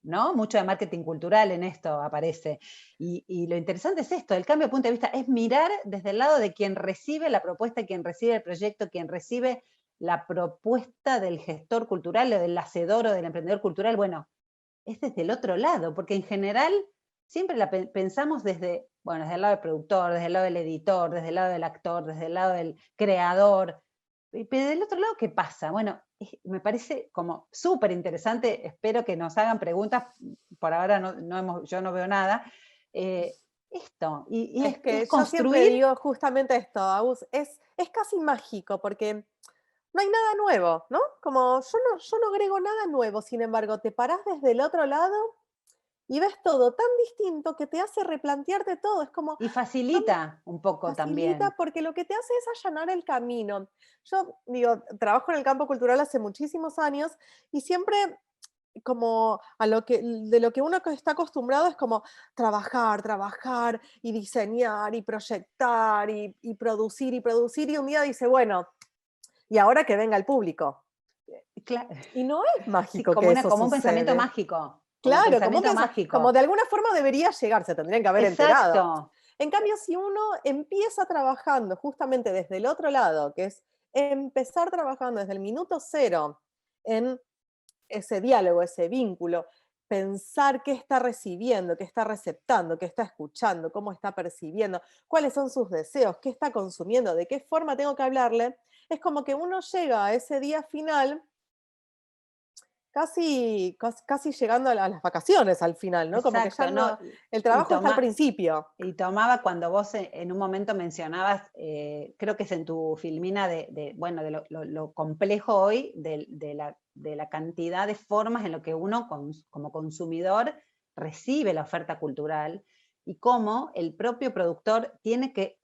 [SPEAKER 2] ¿no? Mucho de marketing cultural en esto aparece. Y lo interesante es esto, el cambio de punto de vista, es mirar desde el lado de quien recibe la propuesta, quien recibe el proyecto, quien recibe la propuesta del gestor cultural o del hacedor o del emprendedor cultural, bueno, es desde el otro lado, porque en general siempre la pensamos desde el lado del productor, desde el lado del editor, desde el lado del actor, desde el lado del creador. Pero del otro lado, ¿qué pasa? Bueno, me parece como súper interesante, espero que nos hagan preguntas, por ahora yo no veo nada. Esto, y
[SPEAKER 3] es que
[SPEAKER 2] es
[SPEAKER 3] yo siempre
[SPEAKER 2] construir...
[SPEAKER 3] digo justamente esto, Agus, es casi mágico porque no hay nada nuevo, ¿no? Como yo no agrego nada nuevo, sin embargo, te parás desde el otro lado y ves todo tan distinto que te hace replantearte todo. Es como...
[SPEAKER 2] Y facilita un poco
[SPEAKER 3] facilita
[SPEAKER 2] también.
[SPEAKER 3] porque lo que te hace es allanar el camino. Yo digo, trabajo en el campo cultural hace muchísimos años y siempre como de lo que uno está acostumbrado es como trabajar y diseñar y proyectar y producir y un día dice, bueno, y ahora que venga el público.
[SPEAKER 2] Claro.
[SPEAKER 3] Y no es mágico
[SPEAKER 2] Sí,
[SPEAKER 3] que eso
[SPEAKER 2] como un pensamiento
[SPEAKER 3] sucede.
[SPEAKER 2] mágico.
[SPEAKER 3] Claro,
[SPEAKER 2] Mágico.
[SPEAKER 3] como de alguna forma debería llegar, se tendrían que haber enterado.
[SPEAKER 2] Exacto.
[SPEAKER 3] En cambio, si uno empieza trabajando justamente desde el otro lado, que es empezar trabajando desde el minuto cero en ese diálogo, ese vínculo, pensar qué está recibiendo, qué está receptando, qué está escuchando, cómo está percibiendo, cuáles son sus deseos, qué está consumiendo, de qué forma tengo que hablarle, es como que uno llega a ese día final casi llegando a las vacaciones al final, ¿no? Como que ya
[SPEAKER 2] Exacto,
[SPEAKER 3] no, el trabajo está al principio.
[SPEAKER 2] Y tomaba cuando vos en un momento mencionabas, creo que es en tu filmina de lo complejo hoy de de la cantidad de formas en lo que uno como consumidor recibe la oferta cultural y cómo el propio productor tiene que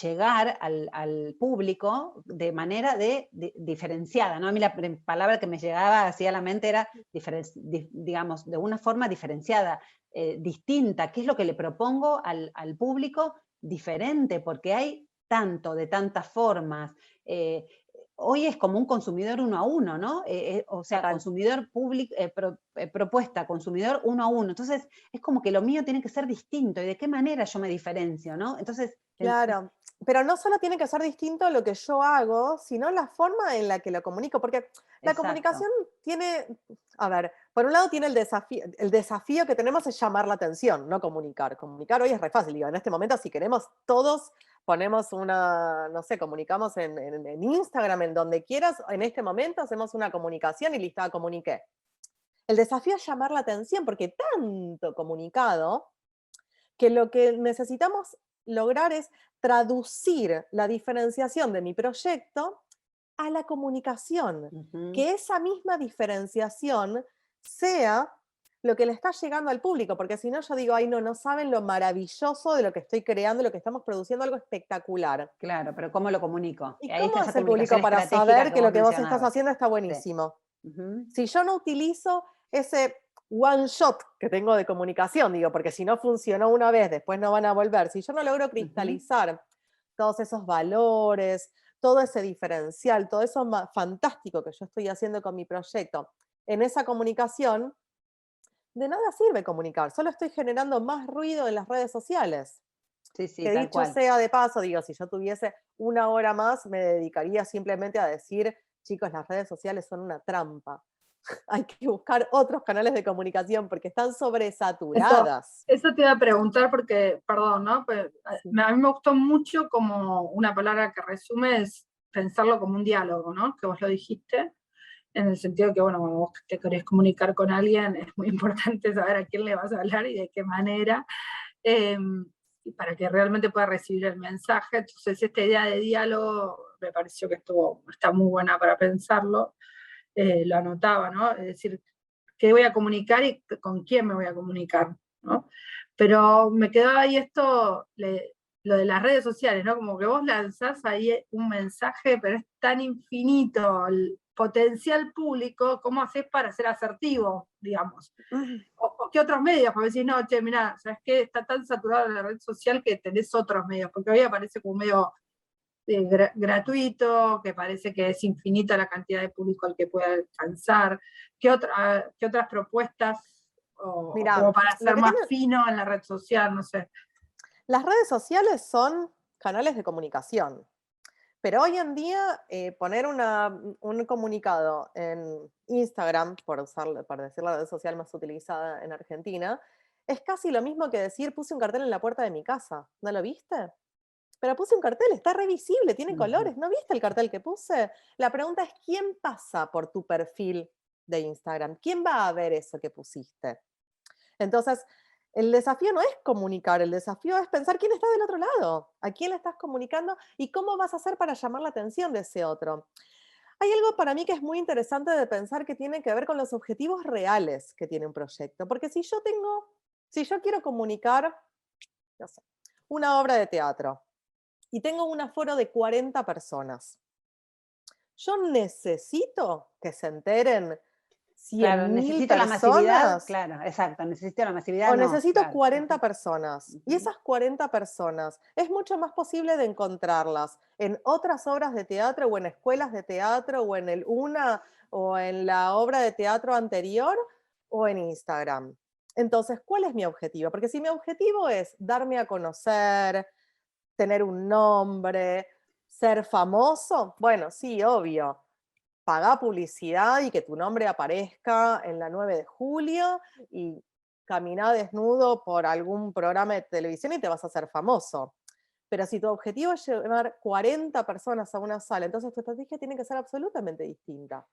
[SPEAKER 2] llegar al público de manera diferenciada, ¿no? A mí la palabra que me llegaba así a la mente era, digamos, de una forma diferenciada, distinta. ¿Qué es lo que le propongo al público? Diferente, porque hay de tantas formas. Hoy es como un consumidor uno a uno, ¿no? O sea, consumidor público, propuesta, consumidor uno a uno. Entonces, es como que lo mío tiene que ser distinto. ¿Y de qué manera yo me diferencio, no? Entonces...
[SPEAKER 3] Claro, pero no solo tiene que ser distinto lo que yo hago, sino la forma en la que lo comunico, porque la comunicación tiene, a ver, por un lado tiene el desafío que tenemos es llamar la atención, no comunicar. Comunicar hoy es re fácil, digo, en este momento si queremos todos ponemos no sé, comunicamos en Instagram, en donde quieras, en este momento hacemos una comunicación y listo, comuniqué. El desafío es llamar la atención, porque tanto comunicado que lo que necesitamos lograr es traducir la diferenciación de mi proyecto a la comunicación, que esa misma diferenciación sea lo que le está llegando al público, porque si no yo digo, ay no saben lo maravilloso de lo que estoy creando, lo que estamos produciendo, algo espectacular.
[SPEAKER 2] Claro, pero ¿cómo lo comunico?
[SPEAKER 3] ¿Y cómo hace el público para saber que lo que vos estás haciendo está buenísimo? Si yo no utilizo ese one shot que tengo de comunicación, digo, porque si no funcionó una vez, después no van a volver. Si yo no logro cristalizar todos esos valores, todo ese diferencial, todo eso fantástico que yo estoy haciendo con mi proyecto, en esa comunicación, de nada sirve comunicar, solo estoy generando más ruido en las redes sociales.
[SPEAKER 2] Sí, sí,
[SPEAKER 3] que dicho sea de paso, digo, si yo tuviese una hora más, me dedicaría simplemente a decir, chicos, las redes sociales son una trampa. Hay que buscar otros canales de comunicación porque están sobresaturadas.
[SPEAKER 1] Eso te iba a preguntar porque, perdón, ¿no? Pero a mí me gustó mucho como una palabra que resume es pensarlo como un diálogo, ¿no? Que vos lo dijiste, en el sentido que, bueno, cuando vos te querés comunicar con alguien, es muy importante saber a quién le vas a hablar y de qué manera, y para que realmente pueda recibir el mensaje. Entonces, esta idea de diálogo me pareció que está muy buena para pensarlo. Lo anotaba, ¿no? Es decir, qué voy a comunicar y con quién me voy a comunicar, ¿no? Pero me quedó ahí lo de las redes sociales, ¿no? Como que vos lanzás ahí un mensaje, pero es tan infinito el potencial público, ¿cómo haces para ser asertivo, digamos? O qué otros medios, porque decís, no, che, mirá, ¿sabes qué? Está tan saturado la red social que tenés otros medios, porque hoy aparece como un medio gratuito, que parece que es infinita la cantidad de público al que puede alcanzar. ¿Qué otras propuestas
[SPEAKER 3] Mirá,
[SPEAKER 1] como para ser más fino en la red social? No sé.
[SPEAKER 3] Las redes sociales son canales de comunicación, pero hoy en día poner un comunicado en Instagram, por decir la red social más utilizada en Argentina, es casi lo mismo que decir puse un cartel en la puerta de mi casa. ¿No lo viste? Pero puse un cartel, está re visible, tiene colores. ¿No viste el cartel que puse? La pregunta es, ¿quién pasa por tu perfil de Instagram? ¿Quién va a ver eso que pusiste? Entonces, el desafío no es comunicar, el desafío es pensar quién está del otro lado, a quién le estás comunicando y cómo vas a hacer para llamar la atención de ese otro. Hay algo para mí que es muy interesante de pensar que tiene que ver con los objetivos reales que tiene un proyecto. Porque si yo quiero comunicar, no sé, una obra de teatro, y tengo un aforo de 40 personas. Yo necesito que se enteren 100.000 personas.
[SPEAKER 2] La masividad, claro, exacto, necesito la masividad.
[SPEAKER 3] O necesito 40 personas. Y esas 40 personas es mucho más posible de encontrarlas en otras obras de teatro o en escuelas de teatro o en o en la obra de teatro anterior o en Instagram. Entonces, ¿cuál es mi objetivo? Porque si mi objetivo es darme a conocer, tener un nombre, ser famoso, bueno, sí, obvio. Pagá publicidad y que tu nombre aparezca en la 9 de julio y caminá desnudo por algún programa de televisión y te vas a hacer famoso. Pero si tu objetivo es llevar 40 personas a una sala, entonces tu estrategia tiene que ser absolutamente distinta.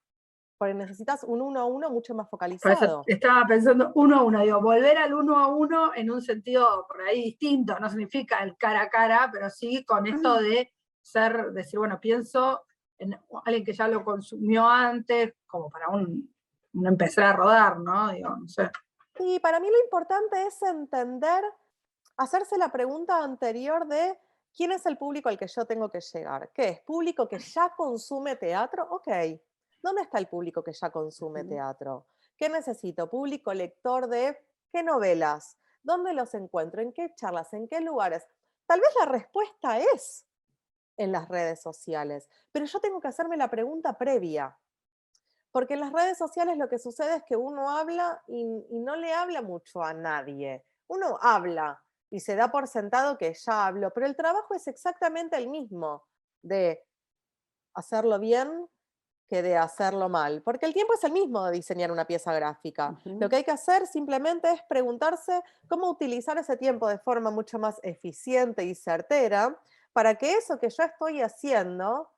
[SPEAKER 3] Porque necesitas un 1 a 1 mucho más focalizado.
[SPEAKER 1] Estaba pensando 1 a 1, digo, volver al 1 a 1 en un sentido por ahí distinto, no significa el cara a cara, pero sí con esto de decir, bueno, pienso en alguien que ya lo consumió antes, como para un empezar a rodar, ¿no? Digo, no sé.
[SPEAKER 3] Y para mí lo importante es entender, hacerse la pregunta anterior de quién es el público al que yo tengo que llegar. ¿Qué es? ¿Público que ya consume teatro? Ok. ¿Dónde está el público que ya consume teatro? ¿Qué necesito? ¿Público lector de qué novelas? ¿Dónde los encuentro? ¿En qué charlas? ¿En qué lugares? Tal vez la respuesta es en las redes sociales, pero yo tengo que hacerme la pregunta previa. Porque en las redes sociales lo que sucede es que uno habla y no le habla mucho a nadie. Uno habla y se da por sentado que ya habló, pero el trabajo es exactamente el mismo de hacerlo bien que de hacerlo mal, porque el tiempo es el mismo de diseñar una pieza gráfica. Lo que hay que hacer simplemente es preguntarse cómo utilizar ese tiempo de forma mucho más eficiente y certera para que eso que yo estoy haciendo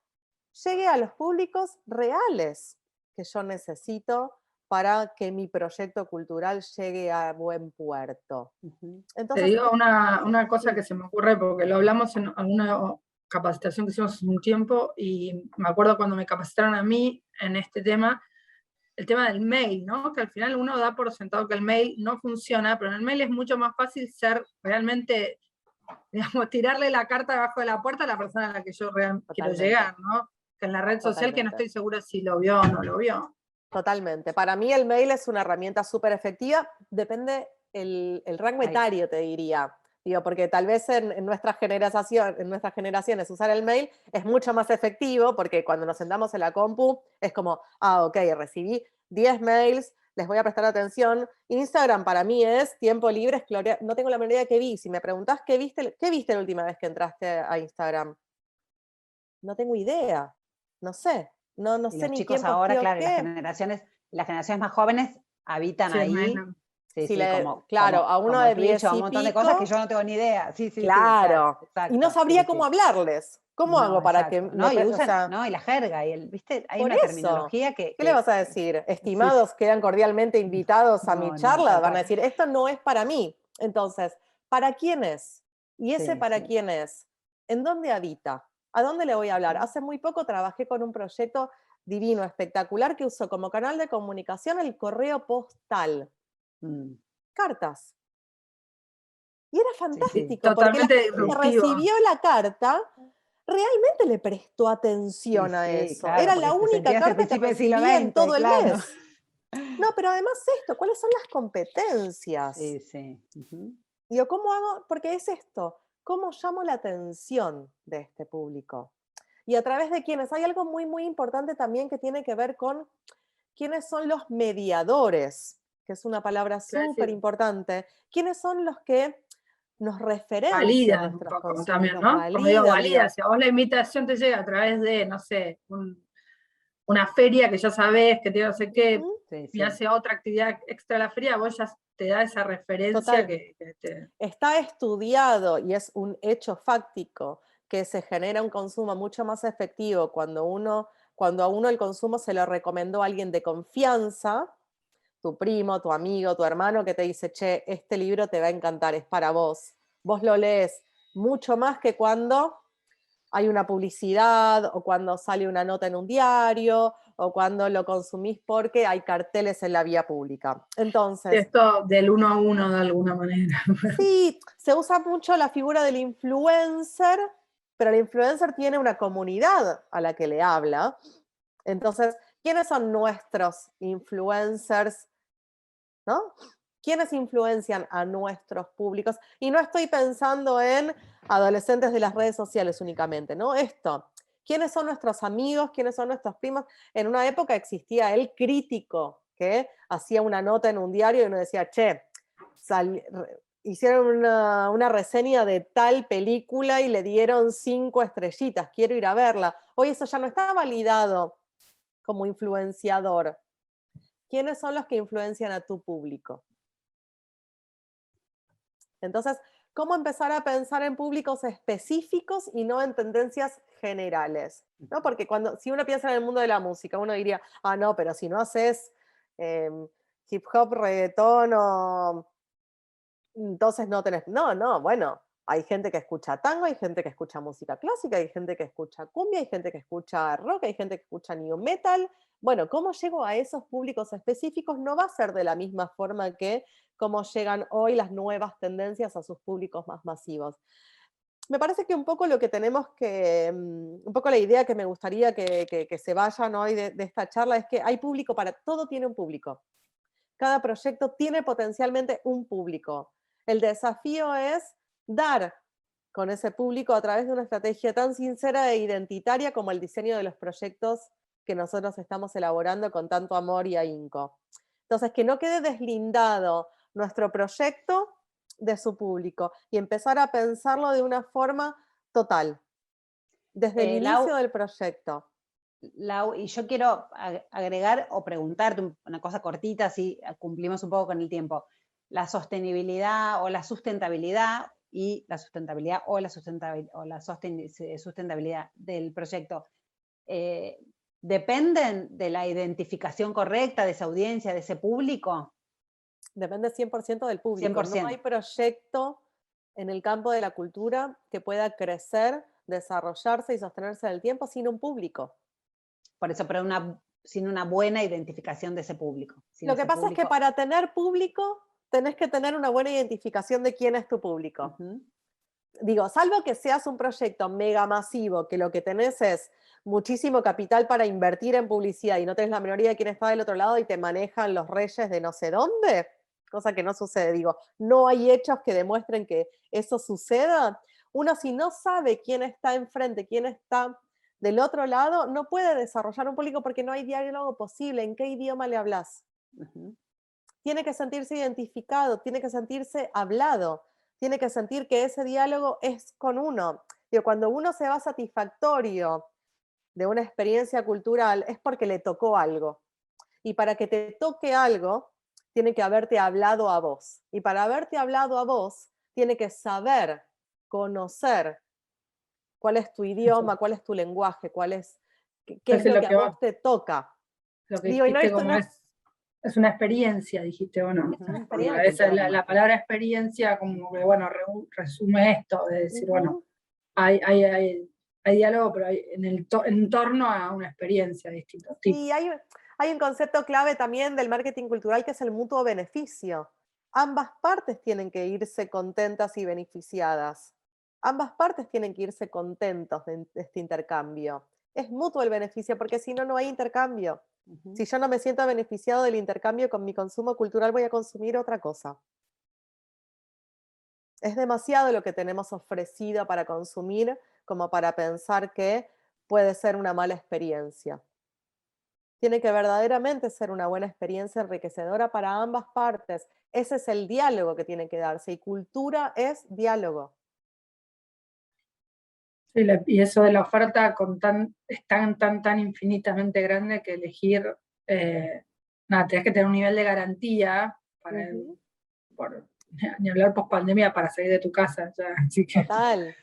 [SPEAKER 3] llegue a los públicos reales que yo necesito para que mi proyecto cultural llegue a buen puerto.
[SPEAKER 1] Te
[SPEAKER 3] Entonces,
[SPEAKER 1] digo una cosa
[SPEAKER 3] sí.
[SPEAKER 1] que se me ocurre, porque lo hablamos en alguna capacitación que hicimos hace un tiempo, y me acuerdo cuando me capacitaron a mí en este tema, el tema del mail, ¿no? Que al final uno da por sentado que el mail no funciona, pero en el mail es mucho más fácil ser realmente, digamos, tirarle la carta debajo de la puerta a la persona a la que yo quiero llegar, ¿no? Que en la red social, que no estoy segura si lo vio o no lo vio.
[SPEAKER 3] Totalmente. Para mí el mail es una herramienta súper efectiva, depende el rango etario, te diría. Digo, porque tal vez en nuestras generaciones usar el mail es mucho más efectivo, porque cuando nos sentamos en la compu es como, ok, recibí 10 mails, les voy a prestar atención. Instagram para mí es tiempo libre, explorar. No tengo la menor idea de qué vi. Si me preguntás qué viste la última vez que entraste a Instagram, no tengo idea. No sé. No
[SPEAKER 2] Y
[SPEAKER 3] sé
[SPEAKER 2] los
[SPEAKER 3] ni
[SPEAKER 2] chicos
[SPEAKER 3] quién
[SPEAKER 2] ahora,
[SPEAKER 3] posteó
[SPEAKER 2] claro, y
[SPEAKER 3] qué.
[SPEAKER 2] las generaciones más jóvenes habitan
[SPEAKER 1] Sí,
[SPEAKER 2] ahí, sí,
[SPEAKER 3] Si
[SPEAKER 2] sí,
[SPEAKER 3] claro, a uno
[SPEAKER 2] como
[SPEAKER 3] de
[SPEAKER 2] el Twitch
[SPEAKER 3] 10
[SPEAKER 2] o un
[SPEAKER 3] y
[SPEAKER 2] montón de cosas que
[SPEAKER 3] pico,
[SPEAKER 2] yo no tengo ni idea. Sí, sí, sí, claro,
[SPEAKER 3] claro. Y no
[SPEAKER 2] exacto,
[SPEAKER 3] sabría
[SPEAKER 2] sí,
[SPEAKER 3] cómo
[SPEAKER 2] sí.
[SPEAKER 3] hablarles. ¿Cómo
[SPEAKER 2] No,
[SPEAKER 3] hago para que
[SPEAKER 2] exacto. No, y
[SPEAKER 3] o
[SPEAKER 2] usan,
[SPEAKER 3] sea,
[SPEAKER 2] no, y la jerga, y viste, hay
[SPEAKER 3] por
[SPEAKER 2] una
[SPEAKER 3] eso,
[SPEAKER 2] terminología
[SPEAKER 3] ¿qué le vas a decir?
[SPEAKER 2] sí, sí.
[SPEAKER 3] Estimados, quedan cordialmente invitados a mi
[SPEAKER 2] No, no,
[SPEAKER 3] charla,
[SPEAKER 2] tal
[SPEAKER 3] van a
[SPEAKER 2] cual.
[SPEAKER 3] decir, esto no es para mí. Entonces, ¿para quién es? ¿Y ese
[SPEAKER 2] Sí,
[SPEAKER 3] para
[SPEAKER 2] sí.
[SPEAKER 3] quién es? ¿En dónde habita? ¿A dónde le voy a hablar? Hace muy poco trabajé con un proyecto divino, espectacular, que usó como canal de comunicación el correo postal.
[SPEAKER 2] Mm,
[SPEAKER 3] Cartas. Y era
[SPEAKER 2] sí, sí.
[SPEAKER 3] fantástico, porque la
[SPEAKER 1] Totalmente
[SPEAKER 3] gente que
[SPEAKER 1] disruptivo.
[SPEAKER 3] recibió la carta realmente le prestó
[SPEAKER 2] Y
[SPEAKER 3] atención a
[SPEAKER 2] sí,
[SPEAKER 3] eso.
[SPEAKER 2] claro,
[SPEAKER 3] Era
[SPEAKER 2] porque
[SPEAKER 3] la
[SPEAKER 2] se
[SPEAKER 3] única
[SPEAKER 2] sentías el
[SPEAKER 3] carta que
[SPEAKER 2] principio del siglo
[SPEAKER 3] recibía en
[SPEAKER 2] XX,
[SPEAKER 3] todo el
[SPEAKER 2] claro.
[SPEAKER 3] mes. No, pero además esto, ¿cuáles son las competencias?
[SPEAKER 2] Sí, sí. Ujú.
[SPEAKER 3] Digo, ¿cómo hago? Porque es esto, ¿cómo llamo la atención de este público? Y a través de quiénes. Hay algo muy, muy importante también que tiene que ver con quiénes son los mediadores, que es una palabra
[SPEAKER 1] Quiero
[SPEAKER 3] súper
[SPEAKER 1] decir,
[SPEAKER 3] importante. ¿Quiénes son los que nos referencian
[SPEAKER 1] validan un
[SPEAKER 3] nuestros
[SPEAKER 1] poco también,
[SPEAKER 3] consumidos?
[SPEAKER 1] ¿no? Como digo,
[SPEAKER 3] Validan,
[SPEAKER 1] valida,
[SPEAKER 3] digo.
[SPEAKER 1] si a vos la invitación te llega a través de, no sé, una feria que ya sabés que tiene no sé qué,
[SPEAKER 3] Ujú,
[SPEAKER 2] Sí,
[SPEAKER 1] y
[SPEAKER 2] sí.
[SPEAKER 1] hace otra actividad extra a la feria, vos ya te da esa referencia
[SPEAKER 3] total.
[SPEAKER 1] que te...
[SPEAKER 3] Está estudiado y es un hecho fáctico que se genera un consumo mucho más efectivo cuando a uno el consumo se lo recomendó alguien de confianza, tu primo, tu amigo, tu hermano, que te dice, che, este libro te va a encantar, es para vos. Vos lo lees mucho más que cuando hay una publicidad o cuando sale una nota en un diario o cuando lo consumís porque hay carteles en la vía pública. Entonces,
[SPEAKER 1] Esto del uno a uno de alguna manera.
[SPEAKER 3] sí, se usa mucho la figura del influencer, pero el influencer tiene una comunidad a la que le habla. Entonces, ¿quiénes son nuestros influencers? ¿No? ¿Quiénes influencian a nuestros públicos? Y no estoy pensando en adolescentes de las redes sociales únicamente, ¿no? ¿Quiénes son nuestros amigos? ¿Quiénes son nuestros primos? En una época existía el crítico que hacía una nota en un diario y uno decía, che, hicieron una reseña de tal película y le dieron 5 estrellitas, quiero ir a verla. Hoy eso ya no está validado como influenciador. ¿Quiénes son los que influencian a tu público? Entonces, ¿cómo empezar a pensar en públicos específicos y no en tendencias generales? ¿No? Porque si uno piensa en el mundo de la música, uno diría, no, pero si no haces hip hop, reggaetón, entonces no tenés... No, bueno, Hay gente que escucha tango, hay gente que escucha música clásica, hay gente que escucha cumbia, hay gente que escucha rock, hay gente que escucha new metal. Bueno, ¿cómo llego a esos públicos específicos? No va a ser de la misma forma que cómo llegan hoy las nuevas tendencias a sus públicos más masivos. Me parece que un poco lo que tenemos que, un poco la idea que me gustaría que se vayan hoy de esta charla es que hay público para, todo tiene un público. Cada proyecto tiene potencialmente un público. El desafío es dar con ese público a través de una estrategia tan sincera e identitaria como el diseño de los proyectos que nosotros estamos elaborando con tanto amor y ahínco. Entonces, que no quede deslindado nuestro proyecto de su público y empezar a pensarlo de una forma total, desde el inicio del proyecto.
[SPEAKER 2] Lau, y yo quiero agregar o preguntarte una cosa cortita, así cumplimos un poco con el tiempo. La sostenibilidad o la sustentabilidad y la sustentabilidad o la sustentabilidad del proyecto ¿dependen de la identificación correcta de esa audiencia, de ese público?
[SPEAKER 3] Depende 100% del público.
[SPEAKER 2] 100%.
[SPEAKER 3] No hay proyecto en el campo de la cultura que pueda crecer, desarrollarse y sostenerse en el tiempo sin un público.
[SPEAKER 2] Por eso, pero sin una buena identificación de ese público.
[SPEAKER 3] Lo que pasa es que para tener público, tenés que tener una buena identificación de quién es tu público. Digo, salvo que seas un proyecto mega masivo, que lo que tenés es muchísimo capital para invertir en publicidad y no tenés la menor idea de quién está del otro lado y te manejan los reyes de no sé dónde, cosa que no sucede. Digo, no hay hechos que demuestren que eso suceda. Uno, si no sabe quién está enfrente, quién está del otro lado, no puede desarrollar un público porque no hay diálogo posible. ¿En qué idioma le hablas? Tiene que sentirse identificado, tiene que sentirse hablado, tiene que sentir que ese diálogo es con uno. Digo, cuando uno se va satisfactorio de una experiencia cultural es porque le tocó algo. Y para que te toque algo, tiene que haberte hablado a vos. Y para haberte hablado a vos, tiene que saber, conocer cuál es tu idioma, cuál es tu lenguaje, qué es lo que a vos te toca.
[SPEAKER 1] Lo que dijiste como es una experiencia, dijiste, ¿o no?
[SPEAKER 3] Es una experiencia.
[SPEAKER 1] La palabra experiencia como que, bueno, resume esto, de decir, bueno, hay diálogo, pero hay en torno a una experiencia distinta.
[SPEAKER 3] Y hay un concepto clave también del marketing cultural que es el mutuo beneficio. Ambas partes tienen que irse contentas y beneficiadas. Ambas partes tienen que irse contentos de este intercambio. Es mutuo el beneficio porque si no, no hay intercambio. Si yo no me siento beneficiado del intercambio con mi consumo cultural, voy a consumir otra cosa. Es demasiado lo que tenemos ofrecido para consumir como para pensar que puede ser una mala experiencia. Tiene que verdaderamente ser una buena experiencia enriquecedora para ambas partes. Ese es el diálogo que tiene que darse y cultura es diálogo.
[SPEAKER 1] Sí, y eso de la oferta es tan infinitamente grande que elegir, tenés que tener un nivel de garantía para ni hablar post pandemia para salir de tu casa. Ya, así que,
[SPEAKER 3] total.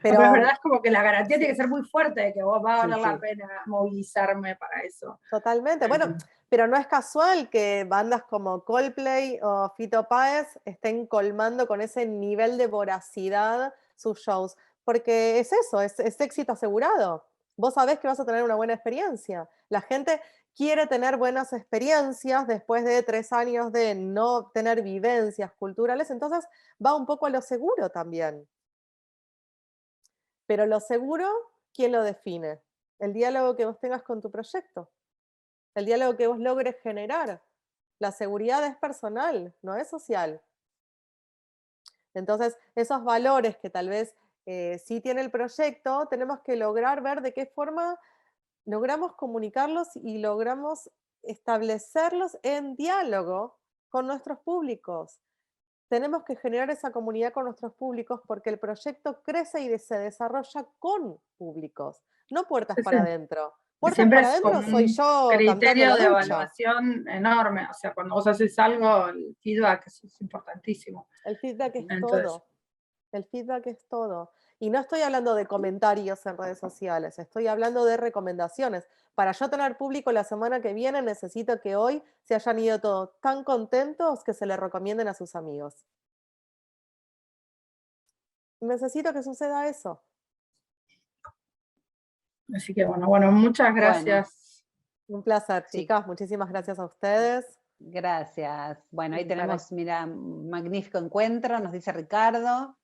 [SPEAKER 1] Pero la verdad es como que la garantía tiene que ser muy fuerte de que vos va a valer la pena movilizarme para eso.
[SPEAKER 3] Totalmente. Bueno, pero no es casual que bandas como Coldplay o Fito Páez estén colmando con ese nivel de voracidad sus shows, porque es eso, es éxito asegurado. Vos sabés que vas a tener una buena experiencia. La gente quiere tener buenas experiencias después de 3 años de no tener vivencias culturales, entonces va un poco a lo seguro también. Pero lo seguro, ¿quién lo define? El diálogo que vos tengas con tu proyecto. El diálogo que vos logres generar. La seguridad es personal, no es social. Entonces, esos valores que tal vez sí tiene el proyecto, tenemos que lograr ver de qué forma logramos comunicarlos y logramos establecerlos en diálogo con nuestros públicos. Tenemos que generar esa comunidad con nuestros públicos porque el proyecto crece y se desarrolla con públicos, no puertas para adentro. Puertas para adentro soy yo cantando la ducha.
[SPEAKER 1] Criterio de evaluación enorme, o sea, cuando vos haces algo, el feedback es importantísimo.
[SPEAKER 3] El feedback es todo. El feedback es todo. Y no estoy hablando de comentarios en redes sociales, estoy hablando de recomendaciones. Para yo tener público la semana que viene, necesito que hoy se hayan ido todos tan contentos que se le recomienden a sus amigos. necesito que suceda eso.
[SPEAKER 1] Así que bueno, muchas gracias.
[SPEAKER 3] Un placer,
[SPEAKER 2] Sí.
[SPEAKER 3] chicas. Muchísimas gracias a ustedes.
[SPEAKER 2] Gracias. Bueno, ahí
[SPEAKER 3] Sí, para-
[SPEAKER 2] tenemos, mira, un magnífico encuentro, nos dice Ricardo.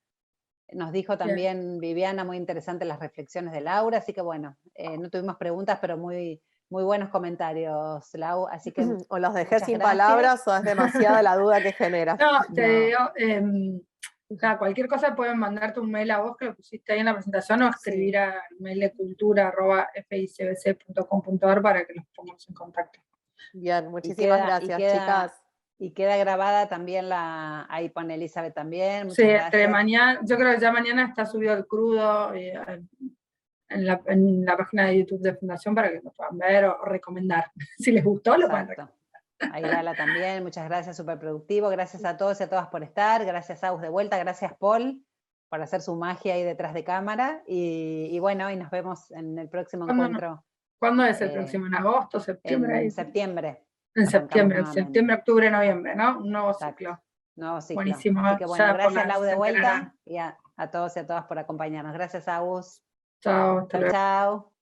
[SPEAKER 2] Nos dijo también Viviana, muy interesante las reflexiones de Laura, así que bueno, no tuvimos preguntas, pero muy, muy buenos comentarios, Lau, así que
[SPEAKER 3] O los dejé
[SPEAKER 2] muchas
[SPEAKER 3] sin
[SPEAKER 2] gracias.
[SPEAKER 3] palabras o es demasiada la duda que genera.
[SPEAKER 1] No, te
[SPEAKER 2] No.
[SPEAKER 1] digo, nada, cualquier cosa pueden mandarte un mail a vos que lo pusiste ahí en la presentación o escribir al mail de cultura@ficbc.com.ar para que nos pongamos en contacto.
[SPEAKER 3] Bien, muchísimas gracias, chicas.
[SPEAKER 2] Y queda grabada también ahí pone Elizabeth también, muchas
[SPEAKER 1] Sí,
[SPEAKER 2] gracias.
[SPEAKER 1] mañana, yo creo que ya mañana está subido el crudo en la página de YouTube de Fundación para que lo puedan ver o recomendar. Si les gustó, lo pueden recomendar.
[SPEAKER 2] Ahí Lala también, muchas gracias, súper productivo. Gracias a todos y a todas por estar. Gracias, Agus, de vuelta. Gracias, Paul, por hacer su magia ahí detrás de cámara. Y bueno, y nos vemos en el próximo encuentro.
[SPEAKER 1] ¿Cuándo es el próximo? ¿En agosto, septiembre?
[SPEAKER 2] En septiembre.
[SPEAKER 1] En septiembre, octubre, noviembre, ¿no? Un nuevo ciclo.
[SPEAKER 2] Nuevo ciclo.
[SPEAKER 1] Buenísimo.
[SPEAKER 2] Así que bueno, gracias, Lau, de vuelta. Y a todos y a todas por acompañarnos. Gracias, Agus.
[SPEAKER 1] Chao, hasta luego.
[SPEAKER 2] Chao.